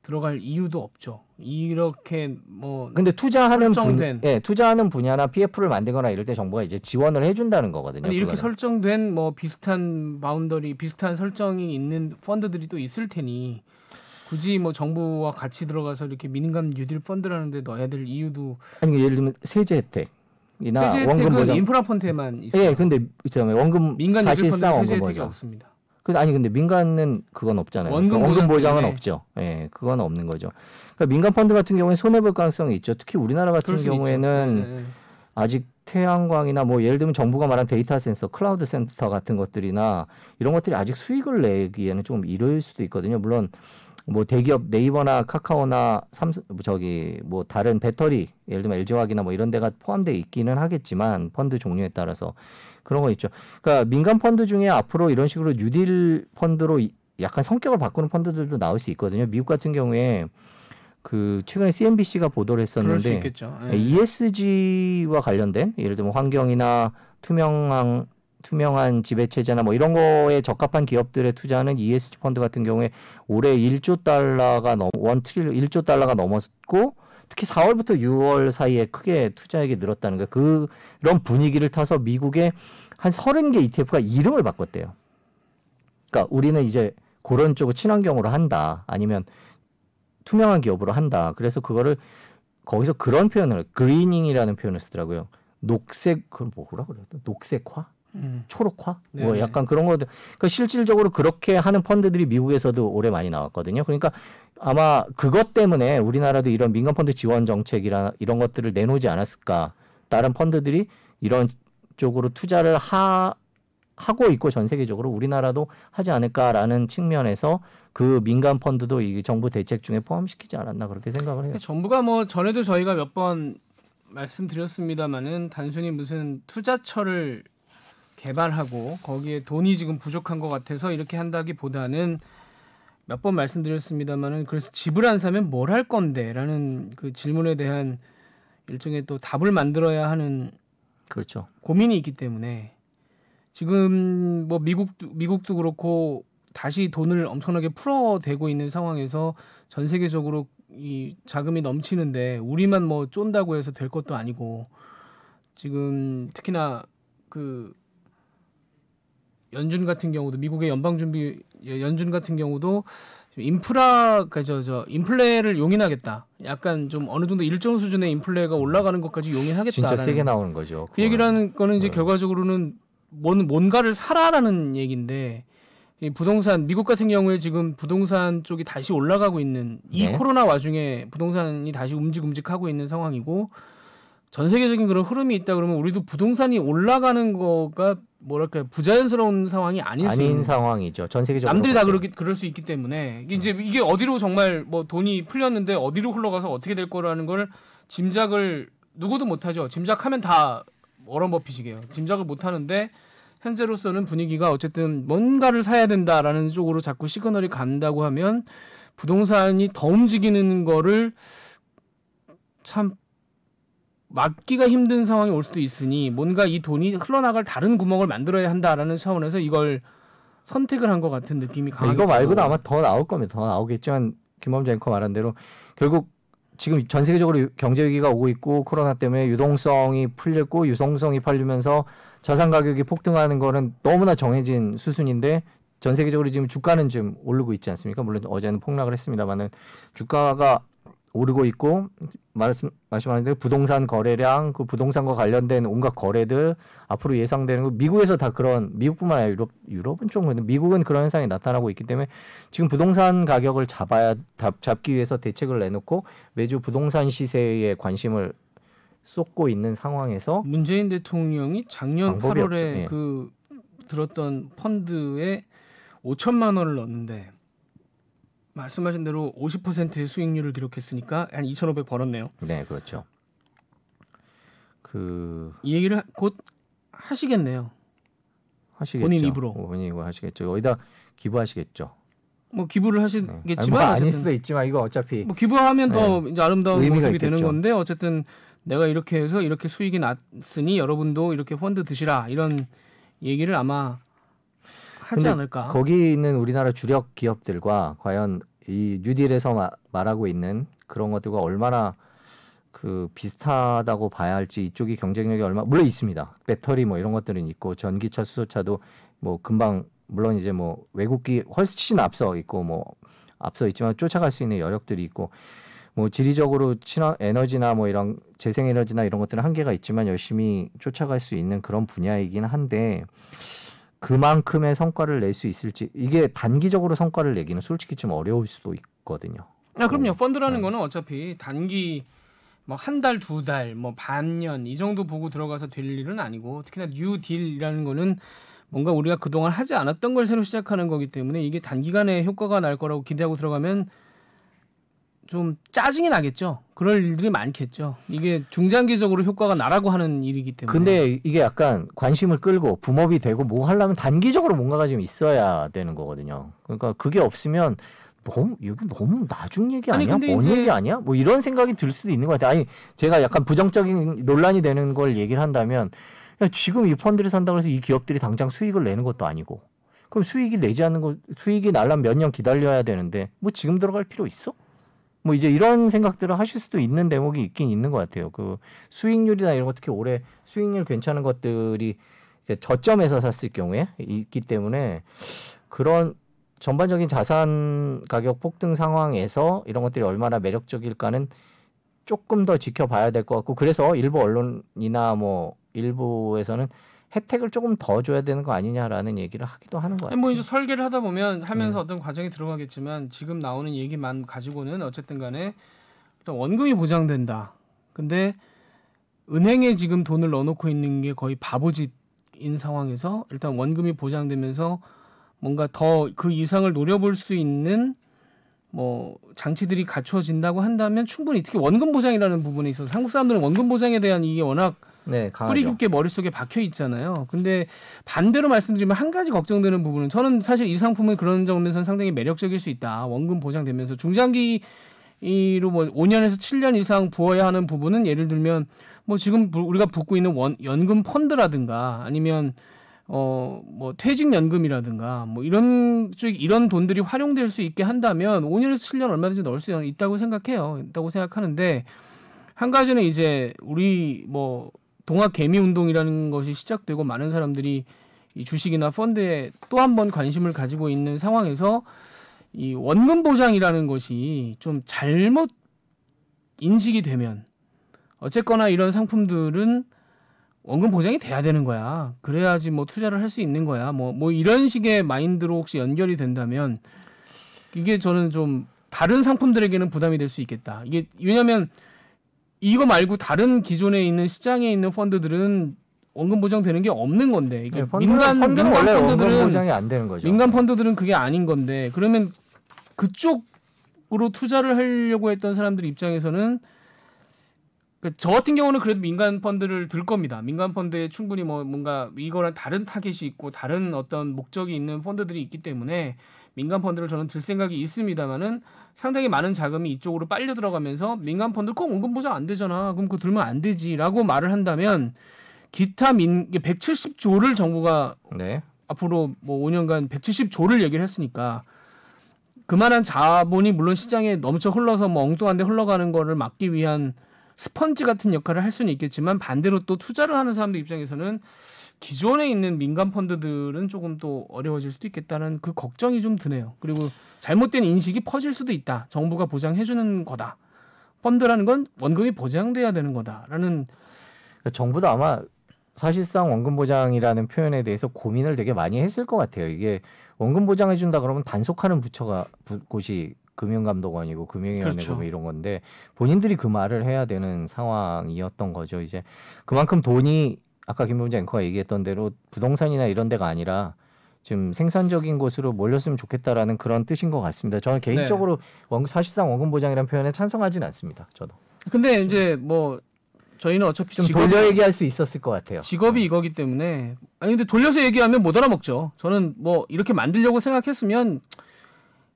들어갈 이유도 없죠. 이렇게 뭐 근데 투자하는 설정된 투자하는 분야나 PF를 만들거나 이럴 때 정부가 이제 지원을 해준다는 거거든요. 아니, 이렇게 그거는. 설정된 뭐 비슷한 바운더리, 비슷한 설정이 있는 펀드들이 또 있을 테니 굳이 뭐 정부와 같이 들어가서 이렇게 민간 뉴딜 펀드라는데 넣어야 될 이유도 아니 예를 들면 세제 혜택이나 세제 원금 혜택은 보장. 인프라 펀드에만 있어요. 예, 근데 있잖아요. 원금 민간 뉴딜 사실상 펀드는 세제 원금 혜택이 보장. 없습니다. 아니 근데 민간은 그건 없잖아요. 원금 보장은 때문에. 없죠. 예, 그건 없는 거죠. 그러니까 민간 펀드 같은 경우에 손해 볼 가능성이 있죠. 특히 우리나라 같은 그럴 수 경우에는 있죠. 네. 아직 태양광이나 뭐 예를 들면 정부가 말한 데이터 센서, 클라우드 센터 같은 것들이나 이런 것들이 아직 수익을 내기에는 좀 이를 수도 있거든요. 물론 뭐 대기업 네이버나 카카오나 뭐 다른 배터리 예를 들면 LG화학이나 뭐 이런 데가 포함되어 있기는 하겠지만 펀드 종류에 따라서 그런 거 있죠. 그러니까 민간 펀드 중에 앞으로 이런 식으로 뉴딜 펀드로 약간 성격을 바꾸는 펀드들도 나올 수 있거든요. 미국 같은 경우에 그 최근에 CNBC가 보도를 그럴 수 했었는데 있겠죠. 네. ESG와 관련된 예를 들면 환경이나 투명한 지배 체제나 뭐 이런 거에 적합한 기업들에 투자하는 ESG 펀드 같은 경우에 올해 1조 달러가 1조 달러가 넘었고 특히 4월부터 6월 사이에 크게 투자액이 늘었다는 거. 그런 분위기를 타서 미국의 한 30개 ETF가 이름을 바꿨대요. 그러니까 우리는 이제 그런 쪽을 친환경으로 한다. 아니면 투명한 기업으로 한다. 그래서 그거를 거기서 그런 표현을 그리닝이라는 표현을 쓰더라고요. 그걸 뭐라 그래요? 녹색화? 초록화? 뭐 네네. 약간 그런 거들. 그러니까 실질적으로 그렇게 하는 펀드들이 미국에서도 올해 많이 나왔거든요. 그러니까 아마 그것 때문에 우리나라도 이런 민간 펀드 지원 정책이나 이런 것들을 내놓지 않았을까. 다른 펀드들이 이런 쪽으로 투자를 하고 있고 전 세계적으로 우리나라도 하지 않을까라는 측면에서 그 민간 펀드도 이 정부 대책 중에 포함시키지 않았나 그렇게 생각을 해요. 그러니까 정부가 뭐 전에도 저희가 몇 번 말씀드렸습니다마는 단순히 무슨 투자처를 개발하고 거기에 돈이 지금 부족한 것 같아서 이렇게 한다기보다는 몇 번 말씀드렸습니다마는 그래서 집을 안 사면 뭘 할 건데라는 그 질문에 대한 일종의 또 답을 만들어야 하는 그렇죠. 고민이 있기 때문에 지금 뭐 미국도 그렇고 다시 돈을 엄청나게 풀어대고 있는 상황에서 전 세계적으로 이 자금이 넘치는데 우리만 뭐 쫀다고 해서 될 것도 아니고 지금 특히나 그 연준 같은 경우도 미국의 연방준비 연준 같은 경우도 인플레를 용인하겠다. 약간 좀 어느 정도 일정 수준의 인플레가 올라가는 것까지 용인하겠다. 진짜 세게 나오는 거죠. 그 얘기라는 거는 이제 결과적으로는 뭔가를 사라라는 얘기인데 이 부동산 미국 같은 경우에 지금 부동산 쪽이 다시 올라가고 있는 이 코로나 와중에 부동산이 다시 움직하고 있는 상황이고 전 세계적인 그런 흐름이 있다 그러면 우리도 부동산이 올라가는 거가 뭐랄까 부자연스러운 상황이 아닌 상황이죠. 전 세계적으로 남들이 다 그럴 수 있기 때문에 이게 어디로 정말 뭐 돈이 풀렸는데 어디로 흘러가서 어떻게 될 거라는 걸 짐작을 누구도 못하죠. 짐작하면 다 워런 버핏이게요. 짐작을 못하는데 현재로서는 분위기가 어쨌든 뭔가를 사야 된다라는 쪽으로 자꾸 시그널이 간다고 하면 부동산이 더 움직이는 거를 참 막기가 힘든 상황이 올 수도 있으니 뭔가 이 돈이 흘러나갈 다른 구멍을 만들어야 한다라는 차원에서 이걸 선택을 한 것 같은 느낌이 강하게 이거 말고도 들고. 아마 더 나올 겁니다. 더 나오겠지만 김범재 앵커 말한 대로 결국 지금 전 세계적으로 경제 위기가 오고 있고 코로나 때문에 유동성이 풀렸고 유동성이 팔리면서 자산 가격이 폭등하는 거는 너무나 정해진 수준인데 전 세계적으로 지금 주가는 좀 오르고 있지 않습니까? 물론 어제는 폭락을 했습니다만은 주가가 오르고 있고 말씀하신 대로 부동산 거래량, 그 부동산과 관련된 온갖 거래들 앞으로 예상되는 거 미국에서 다 그런 미국뿐만 아니라 유럽은 좀 그런데 미국은 그런 현상이 나타나고 있기 때문에 지금 부동산 가격을 잡기 위해서 대책을 내놓고 매주 부동산 시세에 관심을 쏟고 있는 상황에서 문재인 대통령이 작년 방법이 8월에 없죠. 예. 그 들었던 펀드에 5천만 원을 넣었는데 말씀하신 대로 50%의 수익률을 기록했으니까 한 2,500 벌었네요. 네, 그렇죠. 이 얘기를 곧 하시겠네요. 하시겠죠. 본인 입으로. 본인 입으로 하시겠죠. 여기다 기부하시겠죠. 뭐 기부를 네. 하시겠지만 아니, 아닐 어쨌든 수도 있지만 이거 어차피 뭐 기부하면 더 이제 아름다운 의미가 모습이 되는 있겠죠. 건데 어쨌든 내가 이렇게 해서 이렇게 수익이 났으니 여러분도 이렇게 펀드 드시라 이런 얘기를 아마 하지 근데 않을까. 거기 있는 우리나라 주력 기업들과 과연 이 뉴딜에서 말하고 있는 그런 것들과 얼마나 그 비슷하다고 봐야 할지 이쪽이 경쟁력이 물론 있습니다. 배터리 뭐 이런 것들은 있고 전기차, 수소차도 뭐 금방 물론 이제 뭐 외국기 훨씬 앞서 있고 뭐 앞서 있지만 쫓아갈 수 있는 여력들이 있고 뭐 지리적으로 친환 에너지나 뭐 이런 재생에너지나 이런 것들은 한계가 있지만 열심히 쫓아갈 수 있는 그런 분야이긴 한데 그만큼의 성과를 낼 수 있을지 이게 단기적으로 성과를 내기는 솔직히 좀 어려울 수도 있거든요. 그럼요. 펀드라는 거는 어차피 단기 뭐 한 달, 두 달, 뭐 반년 이 정도 보고 들어가서 될 일은 아니고 특히나 뉴딜이라는 거는 뭔가 우리가 그동안 하지 않았던 걸 새로 시작하는 거기 때문에 이게 단기간에 효과가 날 거라고 기대하고 들어가면 좀 짜증이 나겠죠. 그럴 일들이 많겠죠. 이게 중장기적으로 효과가 나라고 하는 일이기 때문에. 근데 이게 약간 관심을 끌고 붐업이 되고 뭐 하려면 단기적으로 뭔가가 좀 있어야 되는 거거든요. 그러니까 그게 없으면 이거 너무 나중 얘기 아니야? 근데 먼 이제 얘기 아니야? 뭐 이런 생각이 들 수도 있는 것 같아요. 아니 제가 약간 부정적인 논란이 되는 걸 얘기를 한다면 야, 지금 이 펀드를 산다고 해서 이 기업들이 당장 수익을 내는 것도 아니고 그럼 수익이 내지 않는 거 수익이 날려면 몇 년 기다려야 되는데 뭐 지금 들어갈 필요 있어? 뭐 이제 이런 생각들을 하실 수도 있는 대목이 있긴 있는 것 같아요. 그 수익률이나 이런 거 특히 올해 수익률 괜찮은 것들이 저점에서 샀을 경우에 있기 때문에 그런 전반적인 자산 가격 폭등 상황에서 이런 것들이 얼마나 매력적일까는 조금 더 지켜봐야 될 것 같고 그래서 일부 언론이나 뭐 일부에서는 혜택을 조금 더 줘야 되는 거 아니냐라는 얘기를 하기도 하는 것 같아요. 뭐 이제 설계를 하다 보면 하면서 어떤 과정이 들어가겠지만 지금 나오는 얘기만 가지고는 어쨌든 간에 일단 원금이 보장된다. 근데 은행에 지금 돈을 넣어놓고 있는 게 거의 바보짓인 상황에서 일단 원금이 보장되면서 뭔가 더 그 이상을 노려볼 수 있는 뭐 장치들이 갖춰진다고 한다면 충분히 특히 원금 보장이라는 부분에 있어서 한국 사람들은 원금 보장에 대한 이게 워낙 네, 뿌리 깊게 머릿속에 박혀 있잖아요. 근데 반대로 말씀드리면 한 가지 걱정되는 부분은 저는 사실 이 상품은 그런 점에서는 상당히 매력적일 수 있다. 원금 보장되면서 중장기로 뭐 5년에서 7년 이상 부어야 하는 부분은 예를 들면 뭐 지금 우리가 붓고 있는 연금 펀드라든가 아니면 뭐 퇴직연금이라든가 뭐 이런 돈들이 활용될 수 있게 한다면 5년에서 7년 얼마든지 넣을 수 있다고 생각하는데 한 가지는 이제 우리 뭐 동학 개미 운동이라는 것이 시작되고 많은 사람들이 이 주식이나 펀드에 또 한 번 관심을 가지고 있는 상황에서 이 원금 보장이라는 것이 좀 잘못 인식이 되면 어쨌거나 이런 상품들은 원금 보장이 돼야 되는 거야. 그래야지 뭐 투자를 할 수 있는 거야. 뭐 이런 식의 마인드로 혹시 연결이 된다면 이게 저는 좀 다른 상품들에게는 부담이 될 수 있겠다. 이게 왜냐하면 이거 말고 다른 기존에 있는 시장에 있는 펀드들은 원금 보장되는 게 없는 건데 이게 펀드는 원래 원금 보장이 안 되는 거죠. 민간 펀드들은 그게 아닌 건데 그러면 그쪽으로 투자를 하려고 했던 사람들 입장에서는 저 같은 경우는 그래도 민간 펀드를 들 겁니다. 민간 펀드에 충분히 뭔가 이거랑 다른 타겟이 있고 다른 어떤 목적이 있는 펀드들이 있기 때문에 민간 펀드를 저는 들 생각이 있습니다만은 상당히 많은 자금이 이쪽으로 빨려 들어가면서 민간 펀드 꼭 원금 보장 안 되잖아. 그럼 그거 들면 안 되지라고 말을 한다면 기타 170조를 정부가 네. 앞으로 뭐 5년간 170조를 얘기를 했으니까 그만한 자본이 물론 시장에 넘쳐 흘러서 뭐 엉뚱한 데 흘러가는 거를 막기 위한 스펀지 같은 역할을 할 수는 있겠지만 반대로 또 투자를 하는 사람들 입장에서는 기존에 있는 민간 펀드들은 조금 또 어려워질 수도 있겠다는 그 걱정이 좀 드네요. 그리고 잘못된 인식이 퍼질 수도 있다. 정부가 보장해주는 거다. 펀드라는 건 원금이 보장돼야 되는 거다라는. 정부도 아마 사실상 원금 보장이라는 표현에 대해서 고민을 되게 많이 했을 것 같아요. 이게 원금 보장해 준다 그러면 단속하는 곳이 금융감독원이고 금융위원회고 그렇죠. 뭐 이런 건데 본인들이 그 말을 해야 되는 상황이었던 거죠. 이제 그만큼 돈이 아까 김병재 앵커가 얘기했던 대로 부동산이나 이런 데가 아니라 좀 생산적인 곳으로 몰렸으면 좋겠다라는 그런 뜻인 것 같습니다. 저는 개인적으로 사실상 원금 보장이라는 표현에 찬성하지는 않습니다. 저도. 근데 이제 뭐 저희는 어차피 좀 돌려 얘기할 수 있었을 것 같아요. 직업이 이거기 때문에 아니 근데 돌려서 얘기하면 못 알아먹죠. 저는 뭐 이렇게 만들려고 생각했으면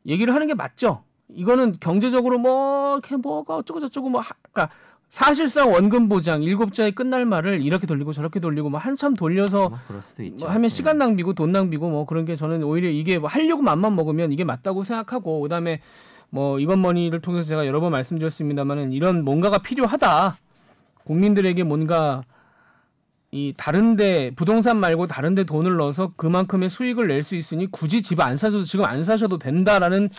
얘기를 하는 게 맞죠. 이거는 경제적으로 뭐 이렇게 뭐가 어쩌고 저쩌고 뭐 그러니까 사실상 원금 보장 7자에 끝날 말을 이렇게 돌리고 저렇게 돌리고 뭐 한참 돌려서 그럴 수도 있죠. 뭐 하면 시간 낭비고 돈 낭비고 뭐 그런 게 저는 오히려 이게 뭐 하려고 맘만 먹으면 이게 맞다고 생각하고 그다음에 뭐 이건머니를 통해서 제가 여러 번 말씀드렸습니다만은 이런 뭔가가 필요하다. 국민들에게 뭔가 이 다른데 부동산 말고 다른데 돈을 넣어서 그만큼의 수익을 낼 수 있으니 굳이 집 안 사셔도 지금 안 사셔도 된다라는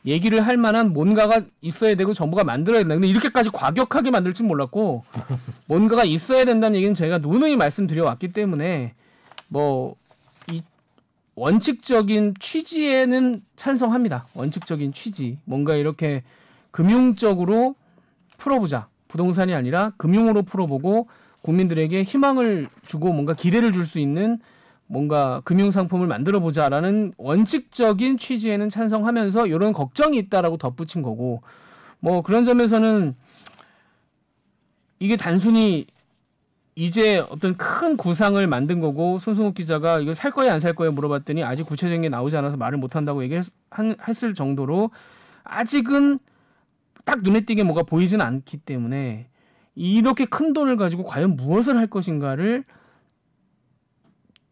얘기를 할 만한 뭔가가 있어야 되고 정부가 만들어야 된다. 근데 이렇게까지 과격하게 만들 줄 몰랐고 뭔가가 있어야 된다는 얘기는 저희가 누누이 말씀드려 왔기 때문에 뭐 이 원칙적인 취지에는 찬성합니다. 원칙적인 취지. 뭔가 이렇게 금융적으로 풀어보자. 부동산이 아니라 금융으로 풀어보고 국민들에게 희망을 주고 뭔가 기대를 줄 수 있는 뭔가 금융상품을 만들어보자라는 원칙적인 취지에는 찬성하면서 이런 걱정이 있다라고 덧붙인 거고 뭐 그런 점에서는 이게 단순히 이제 어떤 큰 구상을 만든 거고 손승욱 기자가 이거 살 거야 안 살 거야 물어봤더니 아직 구체적인 게 나오지 않아서 말을 못한다고 얘기했을 정도로 아직은 딱 눈에 띄게 뭐가 보이지는 않기 때문에 이렇게 큰 돈을 가지고 과연 무엇을 할 것인가를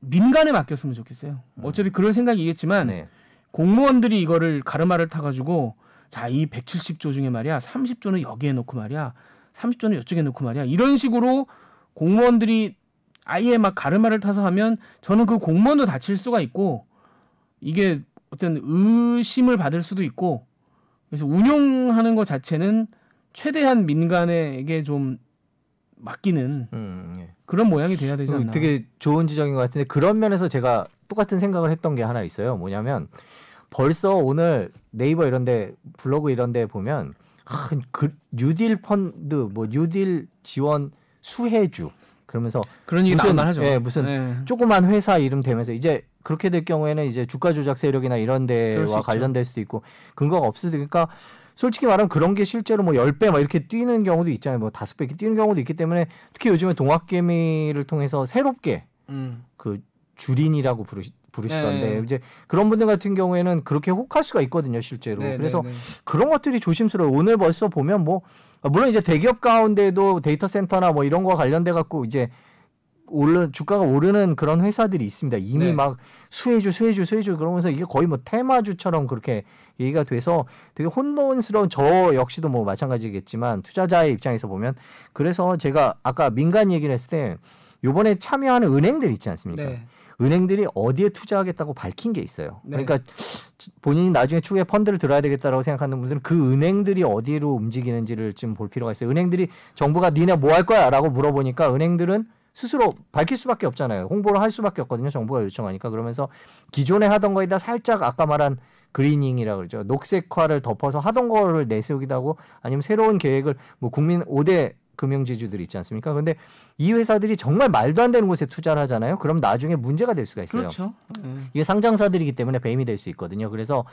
민간에 맡겼으면 좋겠어요. 어차피 그럴 생각이겠지만 네. 공무원들이 이거를 가르마를 타가지고 자, 이 170조 중에 말이야 30조는 여기에 놓고 말이야 30조는 이쪽에 놓고 말이야 이런 식으로 공무원들이 아예 막 가르마를 타서 하면 저는 그 공무원도 다칠 수가 있고 이게 어떤 의심을 받을 수도 있고 그래서 운용하는 것 자체는 최대한 민간에게 좀 맡기는 예. 그런 모양이 돼야 되지 않나. 되게 좋은 지적인 것 같은데 그런 면에서 제가 똑같은 생각을 했던 게 하나 있어요. 뭐냐면 벌써 오늘 네이버 이런데 블로그 이런데 보면 그 뉴딜 펀드 뭐 뉴딜 지원 수혜주 그러면서 그런 얘기 나만 하죠. 무슨 조그만 회사 이름 대면서 이제 그렇게 될 경우에는 이제 주가 조작 세력이나 이런 데와 관련될 수도 있고 근거가 없을 때 그러니까 솔직히 말하면 그런 게 실제로 뭐 10배 막 이렇게 뛰는 경우도 있잖아요. 뭐 5배 이렇게 뛰는 경우도 있기 때문에 특히 요즘에 동학개미를 통해서 새롭게 그 주린이라고 부르시던데 이제 그런 분들 같은 경우에는 그렇게 혹할 수가 있거든요, 실제로. 그래서 그런 것들이 조심스러워요. 오늘 벌써 보면 뭐 물론 이제 대기업 가운데도 데이터 센터나 뭐 이런 거와 관련돼 갖고 이제 주가가 오르는 그런 회사들이 있습니다. 이미 막 수혜주 그러면서 이게 거의 뭐 테마주처럼 그렇게 얘기가 돼서 되게 혼돈스러운 저 역시도 뭐 마찬가지겠지만 투자자의 입장에서 보면 그래서 제가 아까 민간 얘기를 했을 때 요번에 참여하는 은행들 있지 않습니까? 은행들이 어디에 투자하겠다고 밝힌 게 있어요. 그러니까 본인이 나중에 추후에 펀드를 들어야 되겠다라고 생각하는 분들은 그 은행들이 어디로 움직이는지를 좀 볼 필요가 있어요. 은행들이 정부가 니네 뭐 할 거야? 라고 물어보니까 은행들은 스스로 밝힐 수밖에 없잖아요. 홍보를 할 수밖에 없거든요. 정부가 요청하니까. 그러면서 기존에 하던 거에다 살짝 아까 말한 그리닝이라고 그러죠. 녹색화를 덮어서 하던 거를 내세우기도 하고 아니면 새로운 계획을 뭐 국민 5대 금융지주들이 있지 않습니까? 그런데 이 회사들이 정말 말도 안 되는 곳에 투자를 하잖아요. 그럼 나중에 문제가 될 수가 있어요. 그렇죠. 이게 상장사들이기 때문에 뱀이 될 수 있거든요. 그래서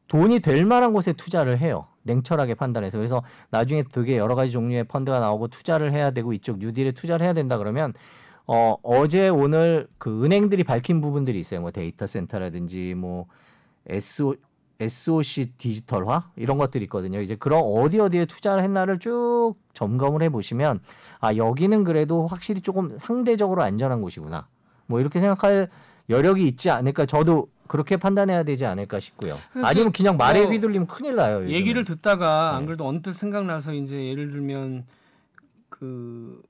돈이 될 만한 곳에 투자를 해요. 냉철하게 판단해서. 그래서 나중에 되게 여러 가지 종류의 펀드가 나오고 투자를 해야 되고 이쪽 뉴딜에 투자를 해야 된다 그러면 어제 오늘 그 은행들이 밝힌 부분들이 있어요. 뭐 데이터 센터라든지 뭐 SOC 디지털화 이런 것들이 있거든요. 이제 그런 어디에 투자를 했나를 쭉 점검을 해보시면 아 여기는 그래도 확실히 조금 상대적으로 안전한 곳이구나. 뭐 이렇게 생각할 여력이 있지 않을까. 저도 그렇게 판단해야 되지 않을까 싶고요. 아니면 그냥 말에 휘둘리면 큰일 나요. 요즘은. 얘기를 듣다가 안 그래도 언뜻 생각나서 이제 예를 들면 그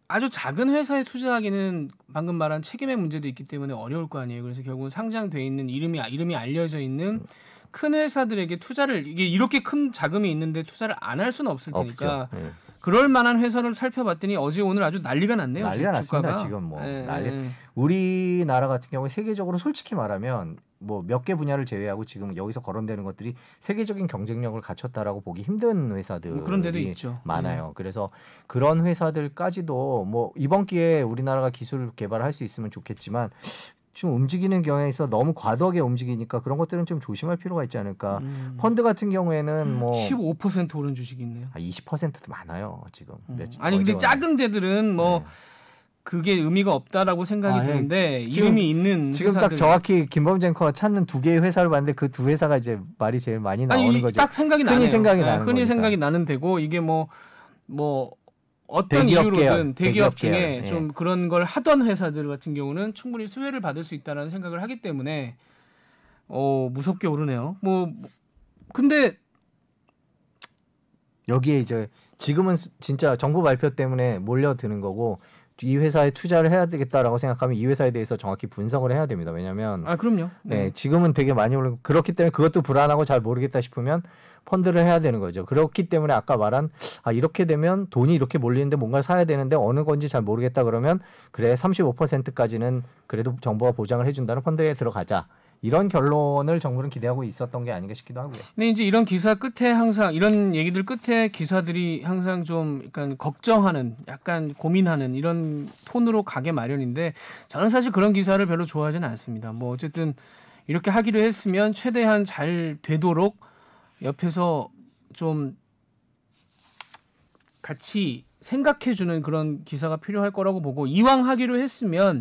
아주 작은 회사에 투자하기는 방금 말한 책임의 문제도 있기 때문에 어려울 거 아니에요. 그래서 결국은 상장돼 있는 이름이 알려져 있는 큰 회사들에게 투자를 이게 이렇게 큰 자금이 있는데 투자를 안 할 수는 없을 테니까 네. 그럴 만한 회사를 살펴봤더니 어제 오늘 아주 난리가 났네요. 난리가 주가가. 났습니다. 지금 뭐 난리. 우리나라 같은 경우에 세계적으로 솔직히 말하면 뭐 몇 개 분야를 제외하고 지금 여기서 거론되는 것들이 세계적인 경쟁력을 갖췄다라고 보기 힘든 회사들이 그런 데도 있죠. 많아요. 그래서 그런 회사들까지도 뭐 이번 기회에 우리나라가 기술 개발할 수 있으면 좋겠지만 좀 움직이는 경향에 있어 너무 과도하게 움직이니까 그런 것들은 좀 조심할 필요가 있지 않을까. 펀드 같은 경우에는 뭐 15% 오른 주식이 있네요. 20%도 많아요 지금. 아니 근데 작은 데들은 뭐 그게 의미가 없다라고 생각이 드는데 이름이 있는 지금 회사들. 딱 정확히 김범재 앵커가 찾는 두 개의 회사를 봤는데 그 두 회사가 이제 말이 제일 많이 나오는 거죠. 딱 생각이 나네요. 흔히 생각이 나는 흔히 거니까. 생각이 나는 데고 이게 뭐 어떤 대기업 이유로든 계열, 대기업 중에 계열. 좀 그런 걸 하던 회사들 같은 경우는 충분히 수혜를 받을 수 있다라는 생각을 하기 때문에 무섭게 오르네요. 근데 여기에 이제 지금은 진짜 정부 발표 때문에 몰려드는 거고 이 회사에 투자를 해야 되겠다라고 생각하면 이 회사에 대해서 정확히 분석을 해야 됩니다. 왜냐하면 그럼요. 네, 지금은 되게 많이 오르고 그렇기 때문에 그것도 불안하고 잘 모르겠다 싶으면 펀드를 해야 되는 거죠. 그렇기 때문에 아까 말한 이렇게 되면 돈이 이렇게 몰리는데 뭔가를 사야 되는데 어느 건지 잘 모르겠다 그러면 그래 35%까지는 그래도 정부가 보장을 해준다는 펀드에 들어가자. 이런 결론을 정부는 기대하고 있었던 게 아닌가 싶기도 하고요. 근데 이제 이런 기사 끝에 항상 이런 얘기들 끝에 기사들이 항상 좀 약간 걱정하는, 약간 고민하는 이런 톤으로 가게 마련인데 저는 사실 그런 기사를 별로 좋아하지는 않습니다. 뭐 어쨌든 이렇게 하기로 했으면 최대한 잘 되도록 옆에서 좀 같이 생각해주는 그런 기사가 필요할 거라고 보고 이왕 하기로 했으면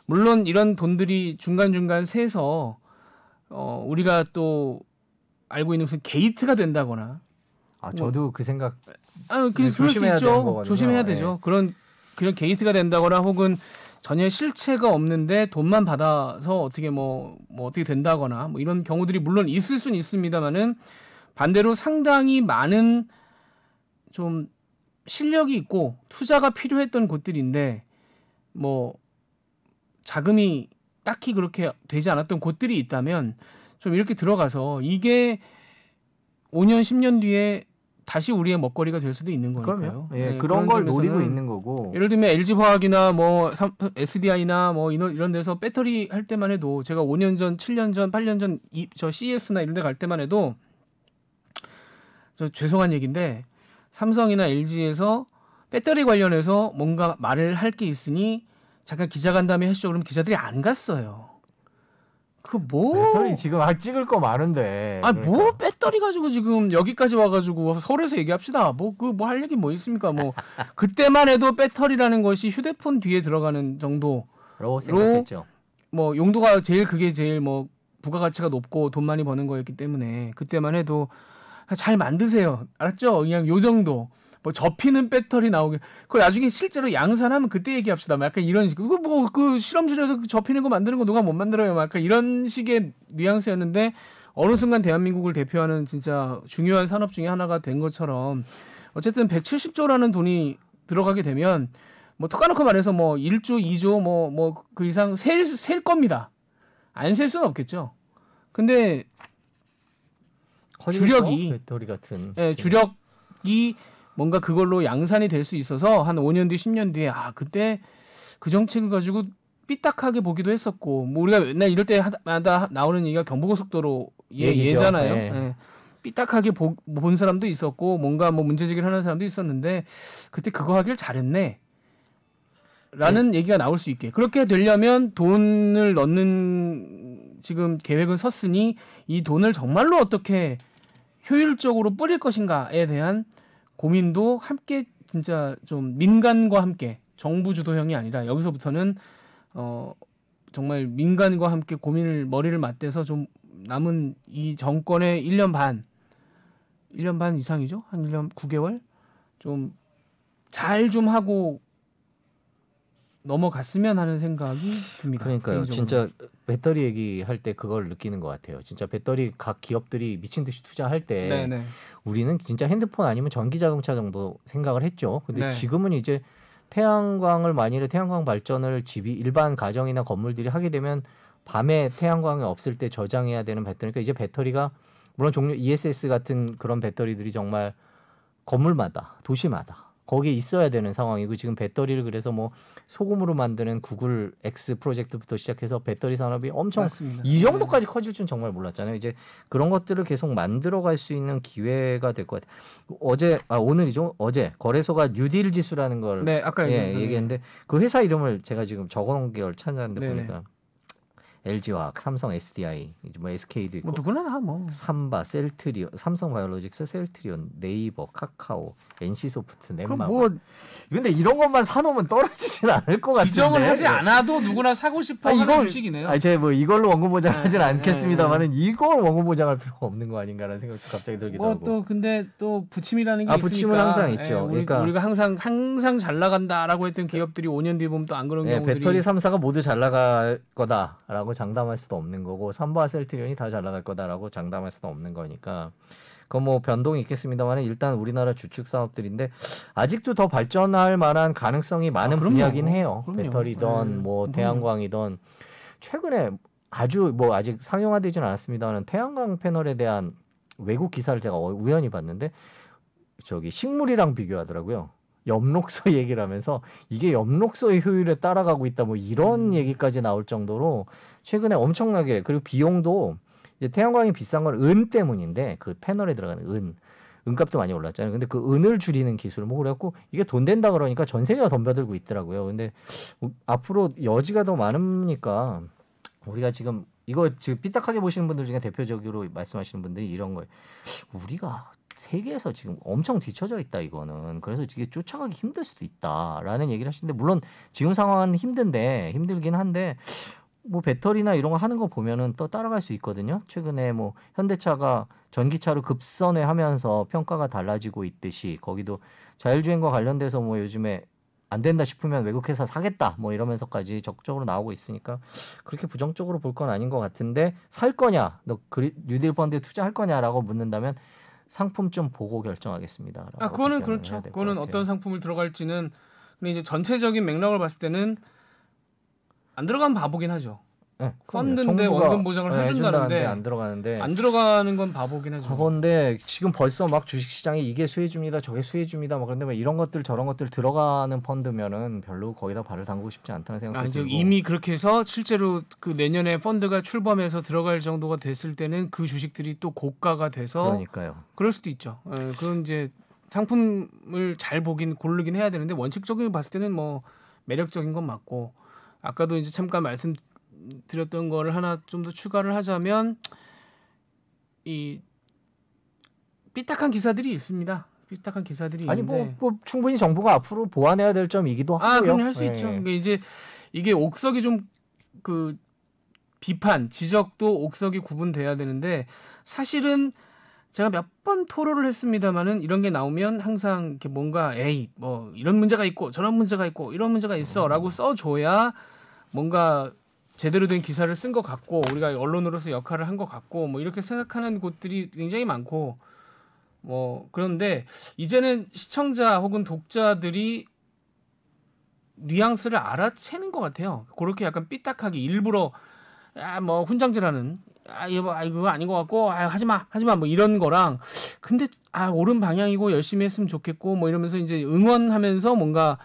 물론 이런 돈들이 중간중간 새서 우리가 또 알고 있는 무슨 게이트가 된다거나 저도 그 생각 그럴 수 조심해야 되는 있죠. 거거든요. 조심해야 되죠. 그런 게이트가 된다거나 혹은 전혀 실체가 없는데 돈만 받아서 어떻게 뭐 어떻게 된다거나 뭐 이런 경우들이 물론 있을 수는 있습니다만은 반대로 상당히 많은 좀 실력이 있고 투자가 필요했던 곳들인데 뭐 자금이 딱히 그렇게 되지 않았던 곳들이 있다면 좀 이렇게 들어가서 이게 5년 10년 뒤에 다시 우리의 먹거리가 될 수도 있는 거니까요. 예, 그런 걸 노리고 있는 거고. 예를 들면 LG화학이나 뭐 SDI나 뭐 이런 데서 배터리 할 때만 해도 제가 5년 전, 7년 전, 8년 전 저 CES나 이런 데 갈 때만 해도 저 죄송한 얘기인데 삼성이나 LG에서 배터리 관련해서 뭔가 말을 할 게 있으니 잠깐 기자간담회 하시죠. 그러면 기자들이 안 갔어요. 배터리 지금 찍을 거 많은데. 뭐 배터리 가지고 지금 여기까지 와가지고 서울에서 얘기합시다. 뭐 할 얘기 뭐 있습니까? 뭐 그때만 해도 배터리라는 것이 휴대폰 뒤에 들어가는 정도로 생각했죠. 뭐 용도가 그게 제일 뭐 부가가치가 높고 돈 많이 버는 거였기 때문에 그때만 해도 잘 만드세요. 알았죠? 그냥 요 정도. 뭐 접히는 배터리 나오게. 그 나중에 실제로 양산하면 그때 얘기합시다. 뭐 약간 이런 식. 그 실험실에서 접히는 거 만드는 거 누가 못 만들어요. 막 약간 이런 식의 뉘앙스였는데 어느 순간 대한민국을 대표하는 진짜 중요한 산업 중에 하나가 된 것처럼 어쨌든 170조라는 돈이 들어가게 되면 뭐 톡까놓고 말해서 뭐 1조, 2조 뭐 그 이상 셀 겁니다. 안 셀 수는 없겠죠. 근데 주력이 배터리 같은 주력이 뭔가 그걸로 양산이 될 수 있어서 한 5년 뒤 10년 뒤에 그때 그 정책을 가지고 삐딱하게 보기도 했었고 뭐 우리가 맨날 이럴 때마다 나오는 얘기가 경부고속도로 예잖아요. 네. 삐딱하게 본 사람도 있었고 뭔가 뭐 문제제기를 하는 사람도 있었는데 그때 그거 하길 잘했네. 라는 얘기가 나올 수 있게. 그렇게 되려면 돈을 넣는 지금 계획은 섰으니 이 돈을 정말로 어떻게 효율적으로 뿌릴 것인가에 대한 고민도 함께 진짜 좀 민간과 함께 정부 주도형이 아니라 여기서부터는 정말 민간과 함께 머리를 맞대서 좀 남은 이 정권의 1년 반 이상이죠. 한 1년 9개월 좀 잘 좀 하고 넘어갔으면 하는 생각이 듭니다. 그러니까요. 개인적으로. 진짜 배터리 얘기할 때 그걸 느끼는 것 같아요. 진짜 배터리 각 기업들이 미친 듯이 투자할 때 네네. 우리는 진짜 핸드폰 아니면 전기자동차 정도 생각을 했죠. 근데 네. 지금은 이제 만일에 태양광 발전을 집이 일반 가정이나 건물들이 하게 되면 밤에 태양광이 없을 때 저장해야 되는 배터리니까 이제 배터리가 물론 종류 ESS 같은 그런 배터리들이 정말 건물마다 도시마다 거기에 있어야 되는 상황이고 지금 배터리를 그래서 뭐 소금으로 만드는 구글 X 프로젝트부터 시작해서 배터리 산업이 엄청 맞습니다. 이 정도까지 커질 줄 정말 몰랐잖아요. 이제 그런 것들을 계속 만들어갈 수 있는 기회가 될 것 같아요. 오늘이죠. 어제 거래소가 뉴딜 지수라는 걸 네, 아까 얘기했는데 그 회사 이름을 제가 지금 적어놓은 걸 찾았는데 네네. 보니까 LG화학, 삼성 SDI, 뭐 SK도 있고 뭐 누구나 다 뭐. 삼바, 셀트리온, 삼성바이오로직스, 셀트리온, 네이버, 카카오, NC소프트, 넷마블. 그럼 뭐 근데 이런 것만 사놓으면 떨어지진 않을 것 같은데. 지정을 하지 않아도 누구나 사고 싶어 하는 주식이네요. 제가 뭐 이걸로 원금 보장하진 네, 않겠습니다만은 이걸 원금 보장할 필요가 없는 거 아닌가라는 생각도 갑자기 들기도 하고. 또 근데 또 부침이라는 게 있으니까. 부침은 항상 있죠. 그러니까 우리가 항상 잘 나간다라고 했던 기업들이 5년 뒤에 보면 또 안 그런 경우들이. 배터리 3사가 모두 잘 나갈 거다라고 장담할 수도 없는 거고 삼바와 셀트리온이 다 잘 나갈 거다라고 장담할 수도 없는 거니까 그건 뭐 변동이 있겠습니다만 일단 우리나라 주축 사업들인데 아직도 더 발전할 만한 가능성이 많은 분야긴 해요. 그럼요. 배터리든 뭐 태양광이든 최근에 아주 뭐 아직 상용화되지는 않았습니다만 태양광 패널에 대한 외국 기사를 제가 우연히 봤는데 저기 식물이랑 비교하더라고요. 엽록소 얘기를 하면서 이게 엽록소의 효율에 따라가고 있다 뭐 이런 얘기까지 나올 정도로 최근에 엄청나게 그리고 비용도 이제 태양광이 비싼 건 은 때문인데 그 패널에 들어가는 은값도 많이 올랐잖아요. 근데 그 은을 줄이는 기술을 뭐 그래갖고 이게 돈 된다 그러니까 전 세계가 덤벼들고 있더라고요. 근데 앞으로 여지가 더 많으니까 우리가 지금 이거 지금 삐딱하게 보시는 분들 중에 대표적으로 말씀하시는 분들이 이런 거예요. 우리가 세계에서 지금 엄청 뒤처져 있다 이거는. 그래서 이게 쫓아가기 힘들 수도 있다라는 얘기를 하시는데 물론 지금 상황은 힘들긴 한데 뭐 배터리나 이런 거 하는 거 보면은 또 따라갈 수 있거든요. 최근에 뭐 현대차가 전기차로 급선회하면서 평가가 달라지고 있듯이 거기도 자율주행과 관련돼서 뭐 요즘에 안 된다 싶으면 외국 회사 사겠다 뭐 이러면서까지 적극적으로 나오고 있으니까 그렇게 부정적으로 볼 건 아닌 것 같은데 살 거냐 너 뉴딜 펀드에 투자할 거냐라고 묻는다면 상품 좀 보고 결정하겠습니다. 그거는 그렇죠. 그거는 어떤 상품을 들어갈지는 근데 이제 전체적인 맥락을 봤을 때는 안 들어가면 바보긴 하죠. 네, 펀드인데 원금 보장을 해준다는데 안 들어가는데 안 들어가는 건 바보긴 하죠. 바본데 지금 벌써 막 주식시장에 이게 수혜줍니다, 저게 수혜줍니다, 막 그런데 막 이런 것들 저런 것들 들어가는 펀드면은 별로 거기다 발을 담그고 싶지 않다는 생각이 들고. 이미 그렇게 해서 실제로 그 내년에 펀드가 출범해서 들어갈 정도가 됐을 때는 그 주식들이 또 고가가 돼서 그러니까요. 그럴 수도 있죠. 그건 이제 상품을 잘 고르긴 해야 되는데 원칙적으로 봤을 때는 뭐 매력적인 건 맞고 아까도 이제 잠깐 말씀드렸던 거를 하나 좀 더 추가를 하자면 이 삐딱한 기사들이 있습니다. 삐딱한 기사들이 아니 있는데 뭐 충분히 정부가 앞으로 보완해야 될 점이기도 하고요. 그건 할 수 있죠. 그러니까 이제 이게 옥석이 좀 그 비판, 지적도 옥석이 구분돼야 되는데 사실은 제가 몇 번 토론을 했습니다만은 이런 게 나오면 항상 이렇게 뭔가 뭐 이런 문제가 있고 저런 문제가 있고 이런 문제가 있어라고 써줘야 뭔가 제대로 된 기사를 쓴 것 같고 우리가 언론으로서 역할을 한 것 같고 뭐 이렇게 생각하는 곳들이 굉장히 많고 뭐 그런데 이제는 시청자 혹은 독자들이 뉘앙스를 알아채는 것 같아요. 그렇게 약간 삐딱하게 일부러 뭐 훈장질하는 이거 아닌 것 같고 하지마 뭐 이런 거랑 근데 옳은 방향이고 열심히 했으면 좋겠고 뭐 이러면서 이제 응원하면서 뭔가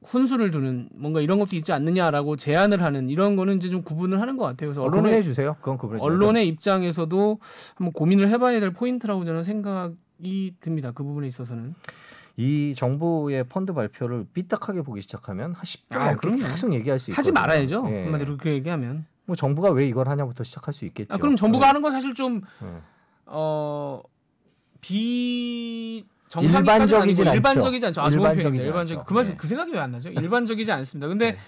훈수를 두는 뭔가 이런 것도 있지 않느냐라고 제안을 하는 이런 거는 이제 좀 구분을 하는 것 같아요. 그래서 언론해 주세요. 그건 구분해 주세요. 언론의 입장에서도 한번 고민을 해봐야 될 포인트라고 저는 생각이 듭니다. 그 부분에 있어서는. 이 정부의 펀드 발표를 삐딱하게 보기 시작하면 10분 계속 얘기할 수 있거든요. 하지 말아야죠. 한마디로 그렇게 얘기하면. 뭐 정부가 왜 이걸 하냐부터 시작할 수 있겠죠. 그럼 정부가 하는 건 사실 좀 일반적이지 않죠. 일반적이지. 그 생각이 왜 안 나죠? 일반적이지 않습니다. 근데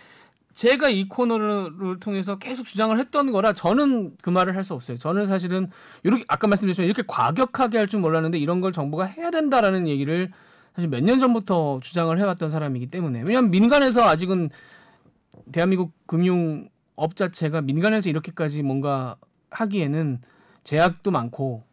제가 이 코너를 통해서 계속 주장을 했던 거라 저는 그 말을 할 수 없어요. 저는 사실은 이렇게 아까 말씀드렸지만 이렇게 과격하게 할 줄 몰랐는데 이런 걸 정부가 해야 된다라는 얘기를 사실 몇 년 전부터 주장을 해왔던 사람이기 때문에 왜냐하면 민간에서 아직은 대한민국 금융업 자체가 민간에서 이렇게까지 뭔가 하기에는 제약도 많고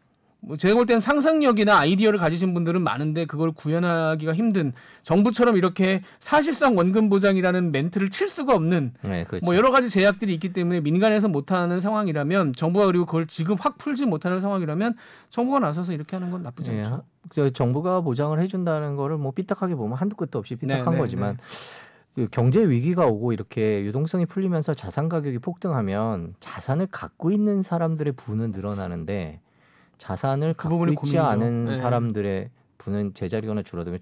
뭐 제가 볼 때는 상상력이나 아이디어를 가지신 분들은 많은데 그걸 구현하기가 힘든 정부처럼 이렇게 사실상 원금 보장이라는 멘트를 칠 수가 없는 네, 그렇죠. 뭐 여러 가지 제약들이 있기 때문에 민간에서 못하는 상황이라면 정부가 그리고 그걸 지금 확 풀지 못하는 상황이라면 정부가 나서서 이렇게 하는 건 나쁘지 않죠. 정부가 보장을 해준다는 거를 뭐 삐딱하게 보면 한두 끝도 없이 삐딱한 네, 거지만 그 경제 위기가 오고 이렇게 유동성이 풀리면서 자산 가격이 폭등하면 자산을 갖고 있는 사람들의 부는 늘어나는데 자산을 그 갖고 부분이 있지 고민이죠. 않은 사람들의 부는 제자리거나 줄어들면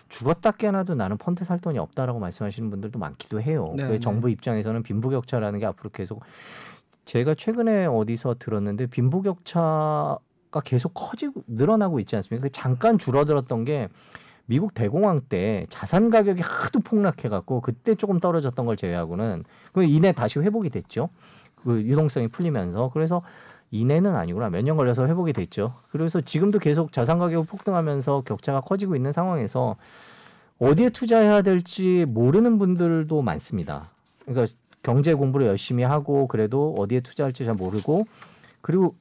죽었다 깨어나도 나는 펀드 살 돈이 없다라고 말씀하시는 분들도 많기도 해요. 네, 그 정부 입장에서는 빈부격차라는 게 앞으로 계속 제가 최근에 어디서 들었는데 빈부격차가 계속 커지고 늘어나고 있지 않습니까? 잠깐 줄어들었던 게 미국 대공황 때 자산 가격이 하도 폭락해갖고 그때 조금 떨어졌던 걸 제외하고는 그 이내 다시 회복이 됐죠. 그 유동성이 풀리면서 그래서 이내는 아니구나. 몇 년 걸려서 회복이 됐죠. 그래서 지금도 계속 자산 가격이 폭등하면서 격차가 커지고 있는 상황에서 어디에 투자해야 될지 모르는 분들도 많습니다. 그러니까 경제 공부를 열심히 하고 그래도 어디에 투자할지 잘 모르고 그리고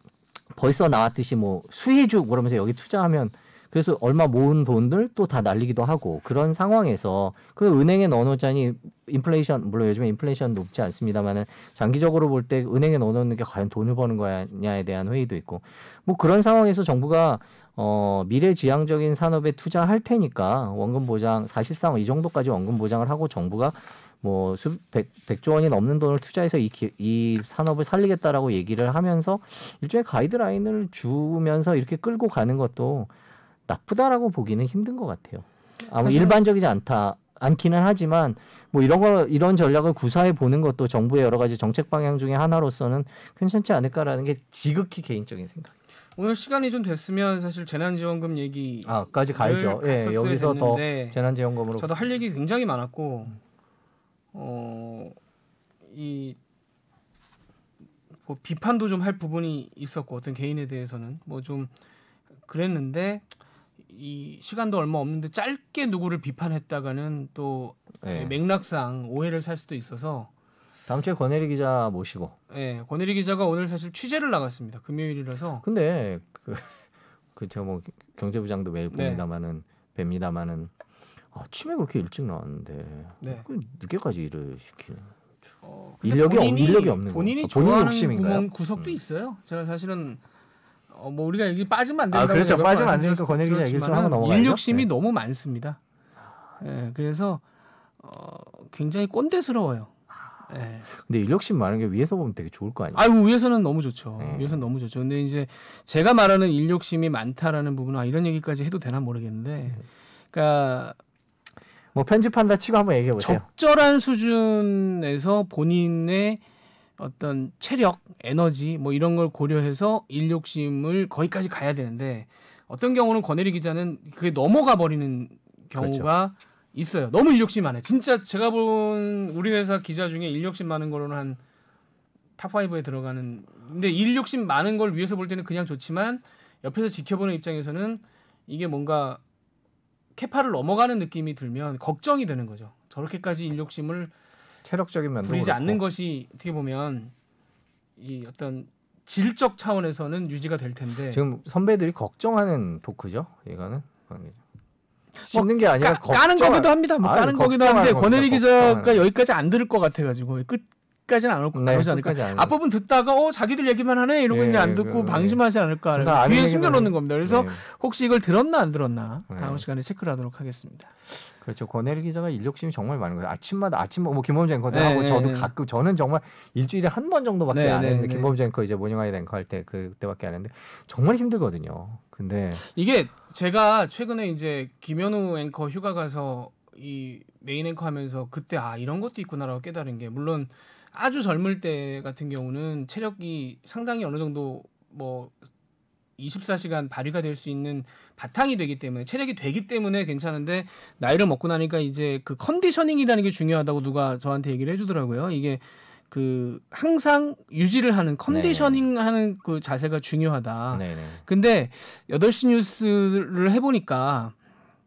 벌써 나왔듯이 뭐 수혜주 그러면서 여기 투자하면 그래서 얼마 모은 돈들 또 다 날리기도 하고 그런 상황에서 그 은행에 넣어놓자니 인플레이션 물론 요즘에 인플레이션 높지 않습니다만은 장기적으로 볼 때 은행에 넣어놓는 게 과연 돈을 버는 거냐에 대한 회의도 있고 뭐 그런 상황에서 정부가 미래지향적인 산업에 투자할 테니까 원금 보장 사실상 이 정도까지 원금 보장을 하고 정부가 뭐 백조 원이 넘는 돈을 투자해서 이 산업을 살리겠다라고 얘기를 하면서 일종의 가이드라인을 주면서 이렇게 끌고 가는 것도 나쁘다라고 보기는 힘든 것 같아요. 아무 일반적이지 않기는 하지만 뭐 이런 전략을 구사해 보는 것도 정부의 여러 가지 정책 방향 중에 하나로서는 괜찮지 않을까라는 게 지극히 개인적인 생각이에요. 오늘 시간이 좀 됐으면 사실 재난지원금 까지 가야죠. 예, 여기서 더 재난지원금으로 저도 할 얘기 굉장히 많았고 뭐 비판도 좀 할 부분이 있었고 어떤 개인에 대해서는 뭐 좀 그랬는데 이 시간도 얼마 없는데 짧게 누구를 비판했다가는 또 맥락상 오해를 살 수도 있어서 다음 주에 권혜리 기자 모시고. 네, 권혜리 기자가 오늘 사실 취재를 나갔습니다. 금요일이라서. 근데 제가 뭐 경제부장도 매일 뵙니다마는 아침에 그렇게 일찍 나왔는데 늦게까지 일을 시키는. 인력이 없는 본인이 거. 좋아하는 구석도 있어요. 제가 사실은 뭐 우리가 여기 빠지면 안 된다고 그렇죠. 빠지면 안 되니까 권혜리 기자 얘기를 좀 하고 넘어가죠. 일 욕심이 너무 많습니다. 그래서 굉장히 꼰대스러워요. 근데 일 욕심 많은 게 위에서 보면 되게 좋을 거 아니에요? 아이고 위에서는 너무 좋죠. 위에서는 너무 좋죠. 근데 이제 제가 말하는 일 욕심이 많다라는 부분은 이런 얘기까지 해도 되나 모르겠는데, 그러니까 뭐 편집한다 치고 한번 얘기해 보세요. 적절한 수준에서 본인의 어떤 체력, 에너지 뭐 이런 걸 고려해서 일 욕심을 거기까지 가야 되는데 어떤 경우는 권혜리 기자는 그게 넘어가 버리는 경우가 있어요. 너무 일 욕심 많아요. 진짜 제가 본 우리 회사 기자 중에 일 욕심 많은 거로는 한 탑5에 들어가는. 근데 일 욕심 많은 걸 위해서 볼 때는 그냥 좋지만 옆에서 지켜보는 입장에서는 이게 뭔가 캐파를 넘어가는 느낌이 들면 걱정이 되는 거죠. 저렇게까지 일 욕심을 체력적인 면도 부리지 않는 것이 어떻게 보면 이 어떤 질적 차원에서는 유지가 될 텐데 지금 선배들이 걱정하는 토크죠. 이거는 씹는 게 아니라 까는 거기도 합니다. 뭐 까는 거기도 한데 권혜리 기자가 여기까지 안 들을 것 같아가지고 끝까지는 안 올 것 그러지 않을까. 앞부분 듣다가 자기들 얘기만 하네 이러고 이제 안 듣고 방심하지 않을까. 뒤에 숨겨놓는 겁니다. 그래서 혹시 이걸 들었나 안 들었나 다음 시간에 체크를 하도록 하겠습니다. 그렇죠. 권혜리 기자가 일 욕심이 정말 많은 거예요. 아침마다 뭐 김범주 앵커도 하고 저도 가끔 저는 정말 일주일에 한 번 정도밖에 안 했는데 김범주 앵커 이제 모닝아이 앵커 할 때 그때밖에 안 했는데 정말 힘들거든요. 근데 이게 제가 최근에 이제 김현우 앵커 휴가 가서 이 메인 앵커 하면서 그때 이런 것도 있구나라고 깨달은 게 물론 아주 젊을 때 같은 경우는 체력이 상당히 어느 정도 뭐 24시간 발휘가 될 수 있는 바탕이 되기 때문에 체력이 되기 때문에 괜찮은데 나이를 먹고 나니까 이제 그 컨디셔닝이라는 게 중요하다고 누가 저한테 얘기를 해주더라고요. 이게 그 항상 유지를 하는 컨디셔닝하는 그 자세가 중요하다. 네네. 근데 8시 뉴스를 해보니까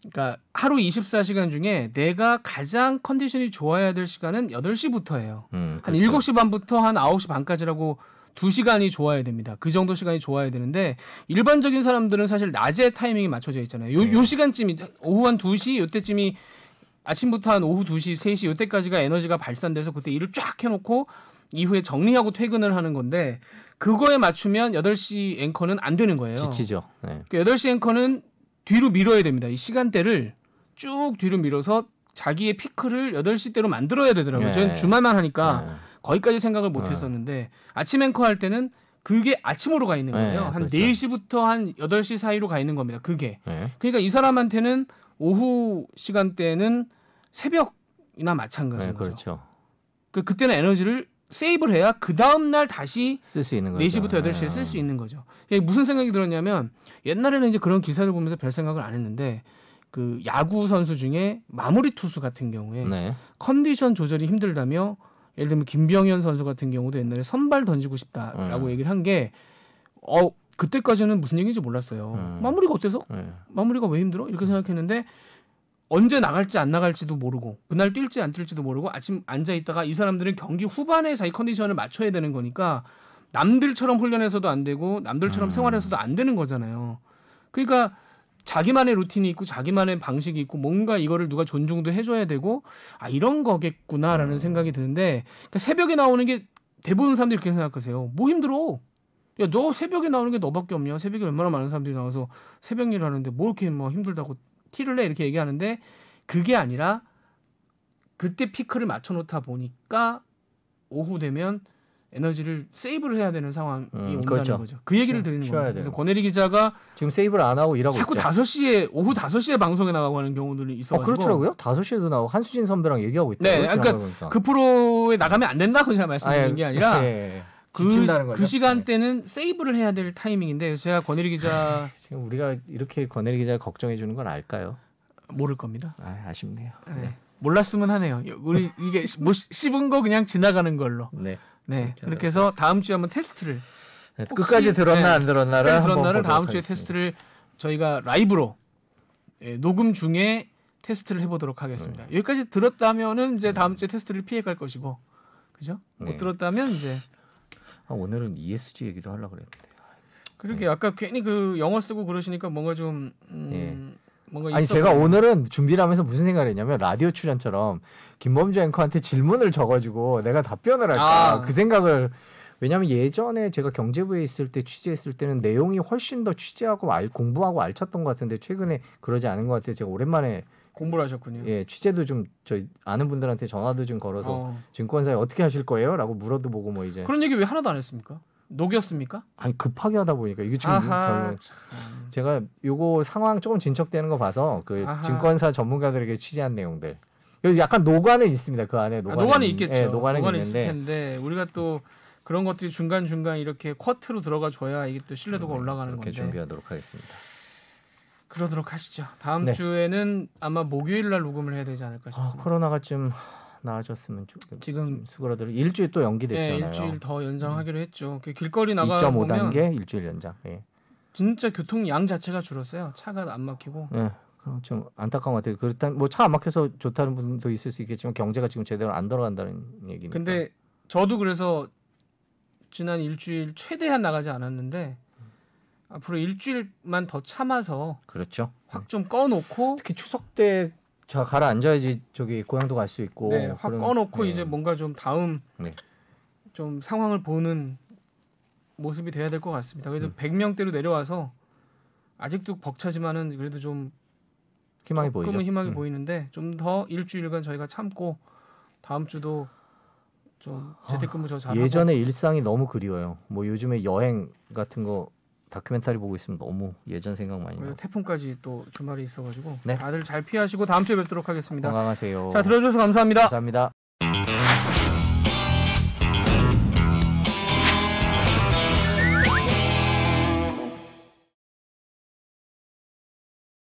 그러니까 하루 24시간 중에 내가 가장 컨디션이 좋아야 될 시간은 8시부터예요. 한 그렇죠. 7시 반부터 한 9시 반까지라고 2시간이 좋아야 됩니다. 그 정도 시간이 좋아야 되는데 일반적인 사람들은 사실 낮에 타이밍이 맞춰져 있잖아요. 요 시간쯤이 오후 한 2시 요때쯤이 아침부터 한 오후 2시, 3시 요때까지가 에너지가 발산돼서 그때 일을 쫙 해놓고 이후에 정리하고 퇴근을 하는 건데 그거에 맞추면 8시 앵커는 안 되는 거예요. 지치죠. 네. 그러니까 8시 앵커는 뒤로 밀어야 됩니다. 이 시간대를 쭉 뒤로 밀어서 자기의 피크를 8시대로 만들어야 되더라고요. 저는 주말만 하니까 거기까지 생각을 못 했었는데 아침 앵커 할 때는 그게 아침으로 가 있는 거예요. 한 그렇죠. 4시부터 한 8시 사이로 가 있는 겁니다. 그게. 그러니까 이 사람한테는 오후 시간대는 새벽이나 마찬가지인 거죠. 그렇죠. 그때는 에너지를 세이브를 해야 그 다음 날 다시 쓸 수 있는 거죠. 4시부터 8시에 쓸 수 있는 거죠. 무슨 생각이 들었냐면 옛날에는 이제 그런 기사를 보면서 별 생각을 안 했는데 그 야구 선수 중에 마무리 투수 같은 경우에 컨디션 조절이 힘들다며 예를 들면 김병현 선수 같은 경우도 옛날에 선발 던지고 싶다라고 얘기를 한 게 그때까지는 무슨 얘기인지 몰랐어요. 마무리가 어때서? 마무리가 왜 힘들어? 이렇게 생각했는데 언제 나갈지 안 나갈지도 모르고 그날 뛸지 안 뛸지도 모르고 아침 앉아 있다가 이 사람들은 경기 후반에 자기 컨디션을 맞춰야 되는 거니까 남들처럼 훈련해서도 안 되고 남들처럼 생활해서도 안 되는 거잖아요. 그러니까 자기만의 루틴이 있고 자기만의 방식이 있고 뭔가 이거를 누가 존중도 해줘야 되고 이런 거겠구나라는 생각이 드는데 그러니까 새벽에 나오는 게 대부분 사람들이 그렇게 생각하세요. 뭐 힘들어? 야, 너 새벽에 나오는 게 너밖에 없냐? 새벽에 얼마나 많은 사람들이 나와서 새벽 일을 하는데 뭐 이렇게 뭐 힘들다고 티를 내 이렇게 얘기하는데 그게 아니라 그때 피크를 맞춰놓다 보니까 오후 되면 에너지를 세이브를 해야 되는 상황이 온다는 그렇죠. 거죠. 그 얘기를 드리는 겁니다. 그래서 권혜리 기자가 지금 세이브를 안 하고 일하고 자꾸 있죠. 5시에 오후 5시에 방송에 나가고 하는 경우들이 있어가지고 그렇더라고요. 5시에도 나오고 한수진 선배랑 얘기하고 있다. 네, 그러니까 그 프로에 나가면 안 된다고 제가 말씀드린 게 아니라 그 시간대는 세이브를 해야 될 타이밍인데 그래서 제가 권혜리 기자 지금 우리가 이렇게 권혜리 기자를 걱정해 주는 건 알까요? 모를 겁니다. 아쉽네요. 네. 몰랐으면 하네요. 우리 이게 뭐 씹은 거 그냥 지나가는 걸로. 네. 그렇게 해서 다음 주에 한번 테스트를 끝까지 들었나 안 들었나를 들었나를 다음 주에 테스트를 저희가 라이브로 녹음 중에 테스트를 해보도록 하겠습니다. 여기까지 들었다면은 이제 다음 주에 테스트를 피해갈 것이고, 그죠? 못 들었다면 이제 오늘은 ESG 얘기도 하려고 그랬는데. 그러게 아까 괜히 그 영어 쓰고 그러시니까 뭔가 좀 뭔가 아니 제가 오늘은 준비를 하면서 무슨 생각을 했냐면 라디오 출연처럼 김범주 앵커한테 질문을 적어주고 내가 답변을 할까 그 생각을. 왜냐하면 예전에 제가 경제부에 있을 때 취재했을 때는 내용이 훨씬 더 취재하고 공부하고 알찼던 것 같은데 최근에 그러지 않은 것 같아요. 제가 오랜만에 공부를 하셨군요. 취재도 좀 저희 아는 분들한테 전화도 좀 걸어서 증권사에 어떻게 하실 거예요? 라고 물어도 보고 뭐 이제 그런 얘기 왜 하나도 안 했습니까? 녹였습니까? 아니 급하게 하다 보니까 이게 지금 제가 요거 상황 조금 진척되는 거 봐서 그 증권사 전문가들에게 취재한 내용들 약간 노관은 있습니다. 그 안에 노관이 있겠죠. 네, 노관은 있을 있는데 텐데 우리가 또 그런 것들이 중간중간 이렇게 쿼트로 들어가 줘야 이게 또 신뢰도가 올라가는 그렇게 건데 준비하도록 하겠습니다. 그러도록 하시죠. 다음 주에는 아마 목요일 날 녹음을 해야 되지 않을까 싶습니다. 코로나가 좀 나아졌으면 지금 수그러들 일주일 또 연기됐잖아요. 네, 일주일 더 연장하기로 했죠. 길거리 나가 보면 2.5단계 일주일 연장. 진짜 교통량 자체가 줄었어요. 차가 안 막히고. 네. 그럼 좀 안타까운 것 같아요. 그렇다면 뭐 차 안 막혀서 좋다는 분도 있을 수 있겠지만 경제가 지금 제대로 안 돌아간다는 얘기니까. 근데 저도 그래서 지난 일주일 최대한 나가지 않았는데 앞으로 일주일만 더 참아서 그렇죠. 확 좀 꺼놓고 특히 추석 때 자 가라앉아야지 저기 고향도 갈 수 있고 확 꺼놓고 이제 뭔가 좀 다음 좀 상황을 보는 모습이 돼야 될 것 같습니다. 그래도 100명대로 내려와서 아직도 벅차지만은 그래도 좀 희망이 보이죠. 조금은 희망이 보이는데 좀 더 일주일간 저희가 참고 다음 주도 좀 재택근무 저 잘하고 예전의 일상이 너무 그리워요. 뭐 요즘에 여행 같은 거 다큐멘터리 보고 있으면 너무 예전 생각 많이 나요. 태풍까지 또 주말에 있어가지고 다들 잘 피하시고 다음 주에 뵙도록 하겠습니다. 건강하세요. 자 들어주셔서 감사합니다. 감사합니다.